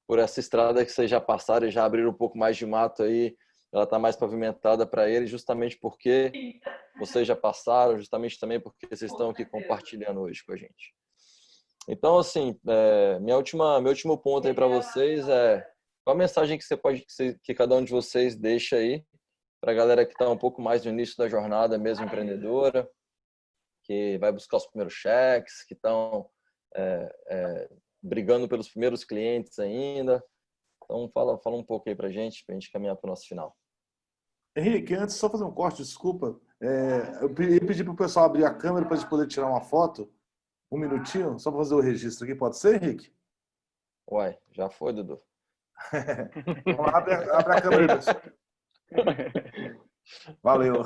por essa estrada que vocês já passaram e já abriram um pouco mais de mato aí, ela está mais pavimentada para eles, justamente porque vocês já passaram, justamente também porque vocês estão aqui compartilhando hoje com a gente. Então, assim, meu último ponto aí para vocês qual a mensagem que cada um de vocês deixa aí para a galera que está um pouco mais no início da jornada mesmo empreendedora, que vai buscar os primeiros cheques, que estão brigando pelos primeiros clientes ainda. Então, fala um pouco aí para a gente caminhar para o nosso final. Henrique, antes só fazer um corte, desculpa. Eu pedi para o pessoal abrir a câmera para a gente poder tirar uma foto. Um minutinho, só para fazer o registro aqui. Pode ser, Henrique? Uai, já foi, Dudu. Vamos lá, abre a câmera aí, pessoal. Valeu.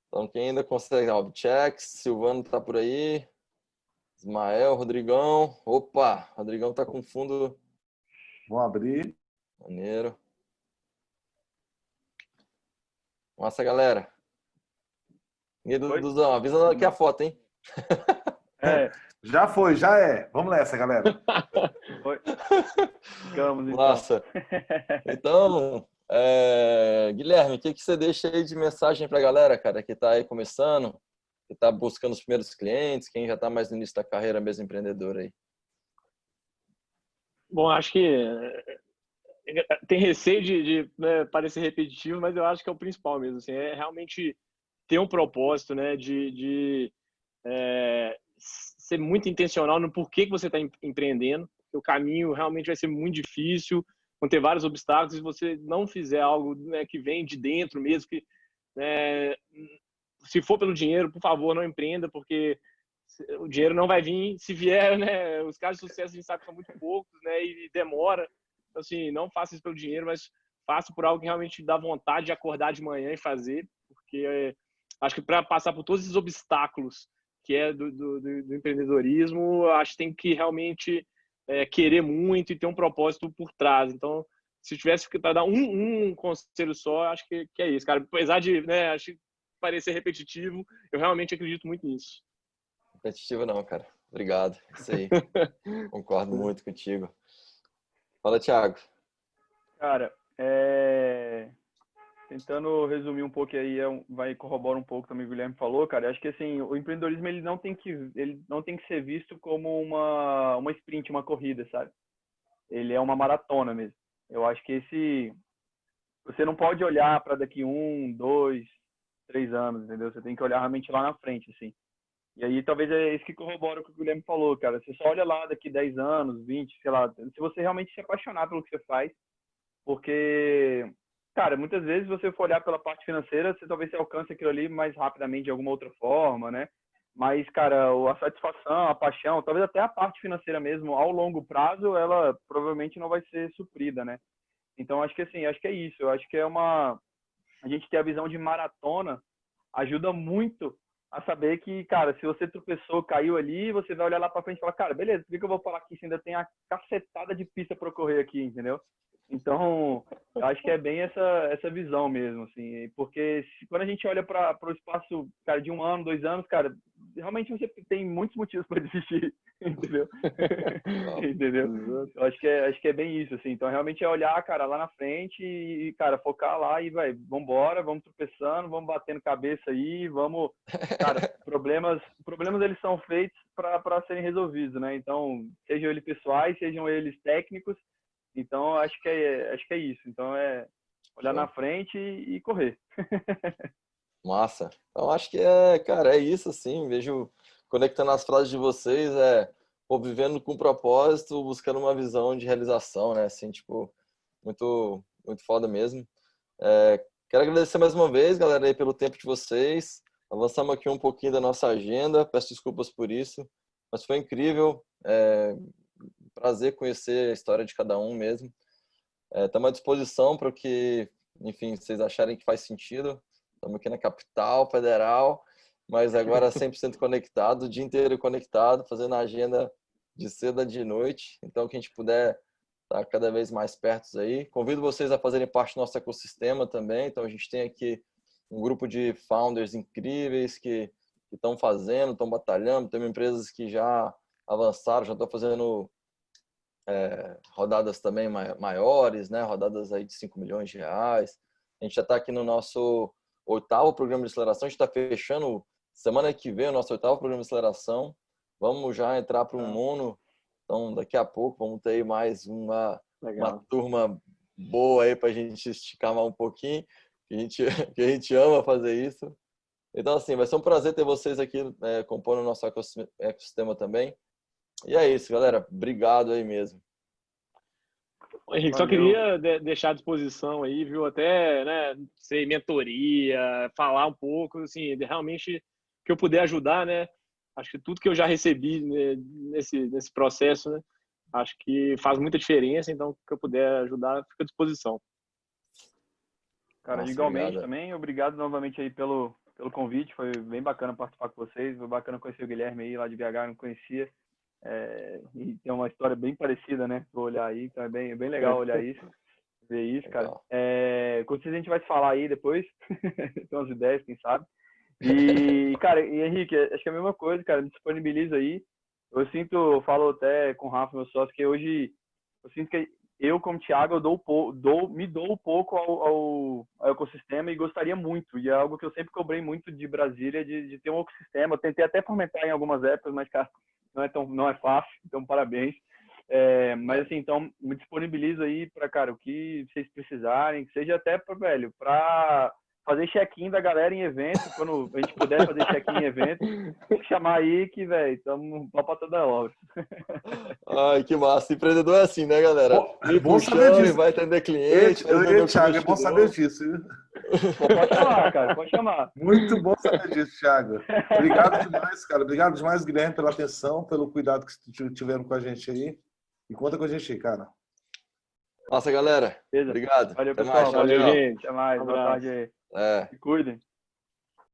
Então, quem ainda consegue, Checks, Silvano tá por aí, Ismael, Rodrigão. Opa, Rodrigão tá com fundo. Vamos abrir. Maneiro. Massa, galera. E Oi? Duzão, avisa aqui a foto, hein? É, Já foi, já é. Vamos nessa, galera. foi. Ficamos, então. Massa. Então, Guilherme, o que você deixa aí de mensagem para a galera, cara, que está aí começando, que está buscando os primeiros clientes, quem já está mais no início da carreira mesmo empreendedor aí? Bom, acho que tem receio de né, parecer repetitivo, mas eu acho que é o principal mesmo. Assim, é realmente ter um propósito, né, ser muito intencional no porquê que você está empreendendo. O caminho realmente vai ser muito difícil, vão ter vários obstáculos. Se você não fizer algo, né, que vem de dentro mesmo, que né, se for pelo dinheiro, por favor, não empreenda, porque o dinheiro não vai vir. Se vier, né, os casos de sucesso a gente sabe que são muito poucos, né, e demora. Então, assim, não faça isso pelo dinheiro, mas faça por algo que realmente dá vontade de acordar de manhã e fazer, porque acho que para passar por todos esses obstáculos que é do empreendedorismo, acho que tem que realmente querer muito e ter um propósito por trás. Então, se tivesse para dar um conselho só, acho que é isso, cara. Apesar de, né, acho que parecer repetitivo, eu realmente acredito muito nisso. Competitivo não, cara. Obrigado. Isso aí. Concordo muito contigo. Fala, Thiago. Cara, tentando resumir um pouco aí, vai corroborar um pouco também o que o Guilherme falou, cara. Acho que assim, o empreendedorismo ele não tem que ser visto como uma sprint, uma corrida, sabe? Ele é uma maratona mesmo. Eu acho que você não pode olhar para daqui 1, 2, 3 anos, entendeu? Você tem que olhar realmente lá na frente, assim. E aí talvez é isso que corrobora o que o Guilherme falou, cara. Você só olha lá daqui 10 anos, 20, sei lá, se você realmente se apaixonar pelo que você faz, porque, cara, muitas vezes você for olhar pela parte financeira, você talvez você alcance aquilo ali mais rapidamente de alguma outra forma, né? Mas, cara, a satisfação, a paixão, talvez até a parte financeira mesmo, ao longo prazo, ela provavelmente não vai ser suprida, né? Então, acho que assim, acho que é isso. Eu acho que a gente ter a visão de maratona ajuda muito a saber que, cara, se você tropeçou, caiu ali, você vai olhar lá para frente e falar, cara, beleza, por que eu vou falar que ainda tem a cacetada de pista para correr aqui, entendeu? Então, eu acho que é bem essa visão mesmo, assim, porque quando a gente olha para o espaço, cara, de 1 ano, 2 anos, cara, realmente você tem muitos motivos para desistir, entendeu? Entendeu? Eu acho que é bem isso, assim. Então, realmente é olhar, cara, lá na frente e, cara, focar lá e vai, vambora, vamos tropeçando, vamos batendo cabeça aí, vamos, cara, problemas eles são feitos para serem resolvidos, né? Então, sejam eles pessoais, sejam eles técnicos. Então, acho que é isso. Então, é olhar na frente e correr. Massa. Então, acho que cara, é isso, assim. Vejo, conectando as frases de vocês, pô, vivendo com propósito, buscando uma visão de realização, né? Assim, tipo, muito, muito foda mesmo. Quero agradecer mais uma vez, galera, aí pelo tempo de vocês. Avançamos aqui um pouquinho da nossa agenda. Peço desculpas por isso, mas foi incrível. Prazer conhecer a história de cada um mesmo. Estamos à disposição para o que, enfim, vocês acharem que faz sentido. Estamos aqui na capital federal, mas agora 100% conectado, o dia inteiro conectado, fazendo a agenda de cedo a de noite. Então, que a gente puder estar cada vez mais perto aí. Convido vocês a fazerem parte do nosso ecossistema também. Então, a gente tem aqui um grupo de founders incríveis que estão fazendo, estão batalhando. Temos empresas que já avançaram, já estão fazendo rodadas também maiores, né? Rodadas aí de 5 milhões de reais. A gente já está aqui no nosso 8º programa de aceleração. A gente está fechando semana que vem o nosso 8º programa de aceleração. Vamos já entrar para um nono. Então, daqui a pouco, vamos ter aí mais uma turma boa aí para a gente esticar mais um pouquinho. Que a gente ama fazer isso. Então, assim, vai ser um prazer ter vocês aqui compondo o nosso ecossistema também. E é isso, galera. Obrigado aí mesmo. Henrique, só queria deixar à disposição aí, viu? Até, né, ser mentoria, falar um pouco, assim, realmente que eu puder ajudar, né? Acho que tudo que eu já recebi, né, nesse processo, né? Acho que faz muita diferença, então que eu puder ajudar, fica à disposição. Cara, igualmente também, obrigado novamente aí pelo convite, foi bem bacana participar com vocês, foi bacana conhecer o Guilherme aí lá de BH, não conhecia, e tem uma história bem parecida, né, vou olhar aí, então é bem legal olhar isso. ver isso, cara. Legal. Com certeza a gente vai se falar aí depois. Tem umas ideias, quem sabe. E, cara, e Henrique, acho que é a mesma coisa, cara. Me disponibiliza aí. Eu falo até com o Rafa, meu sócio, que hoje eu sinto que eu, como Thiago, me dou um pouco ao ecossistema e gostaria muito. E é algo que eu sempre cobrei muito de Brasília, de ter um ecossistema. Eu tentei até fomentar em algumas épocas, mas, cara, não é fácil. Então, parabéns. Mas assim, então me disponibilizo aí para, cara, o que vocês precisarem, que seja até para fazer check-in da galera em evento, quando a gente puder fazer check-in em evento, chamar aí que, velho, estamos para toda obra. Ai, que massa. Empreendedor é assim, né, galera? É bom saber Puxando e disso. vai atender cliente, vai atender o Thiago, é bom saber investidor. disso. Viu? Pode chamar, cara, pode chamar. Muito bom saber disso, Thiago. Obrigado demais, cara. Obrigado demais, Guilherme, pela atenção, pelo cuidado que tiveram com a gente aí. E conta com a gente aí, cara. Nossa, galera. Beleza. Obrigado. Valeu, Até pessoal. mais. Valeu, Tchau, tchau. gente. Até mais. Boa Abraço. tarde aí. É. Se cuidem.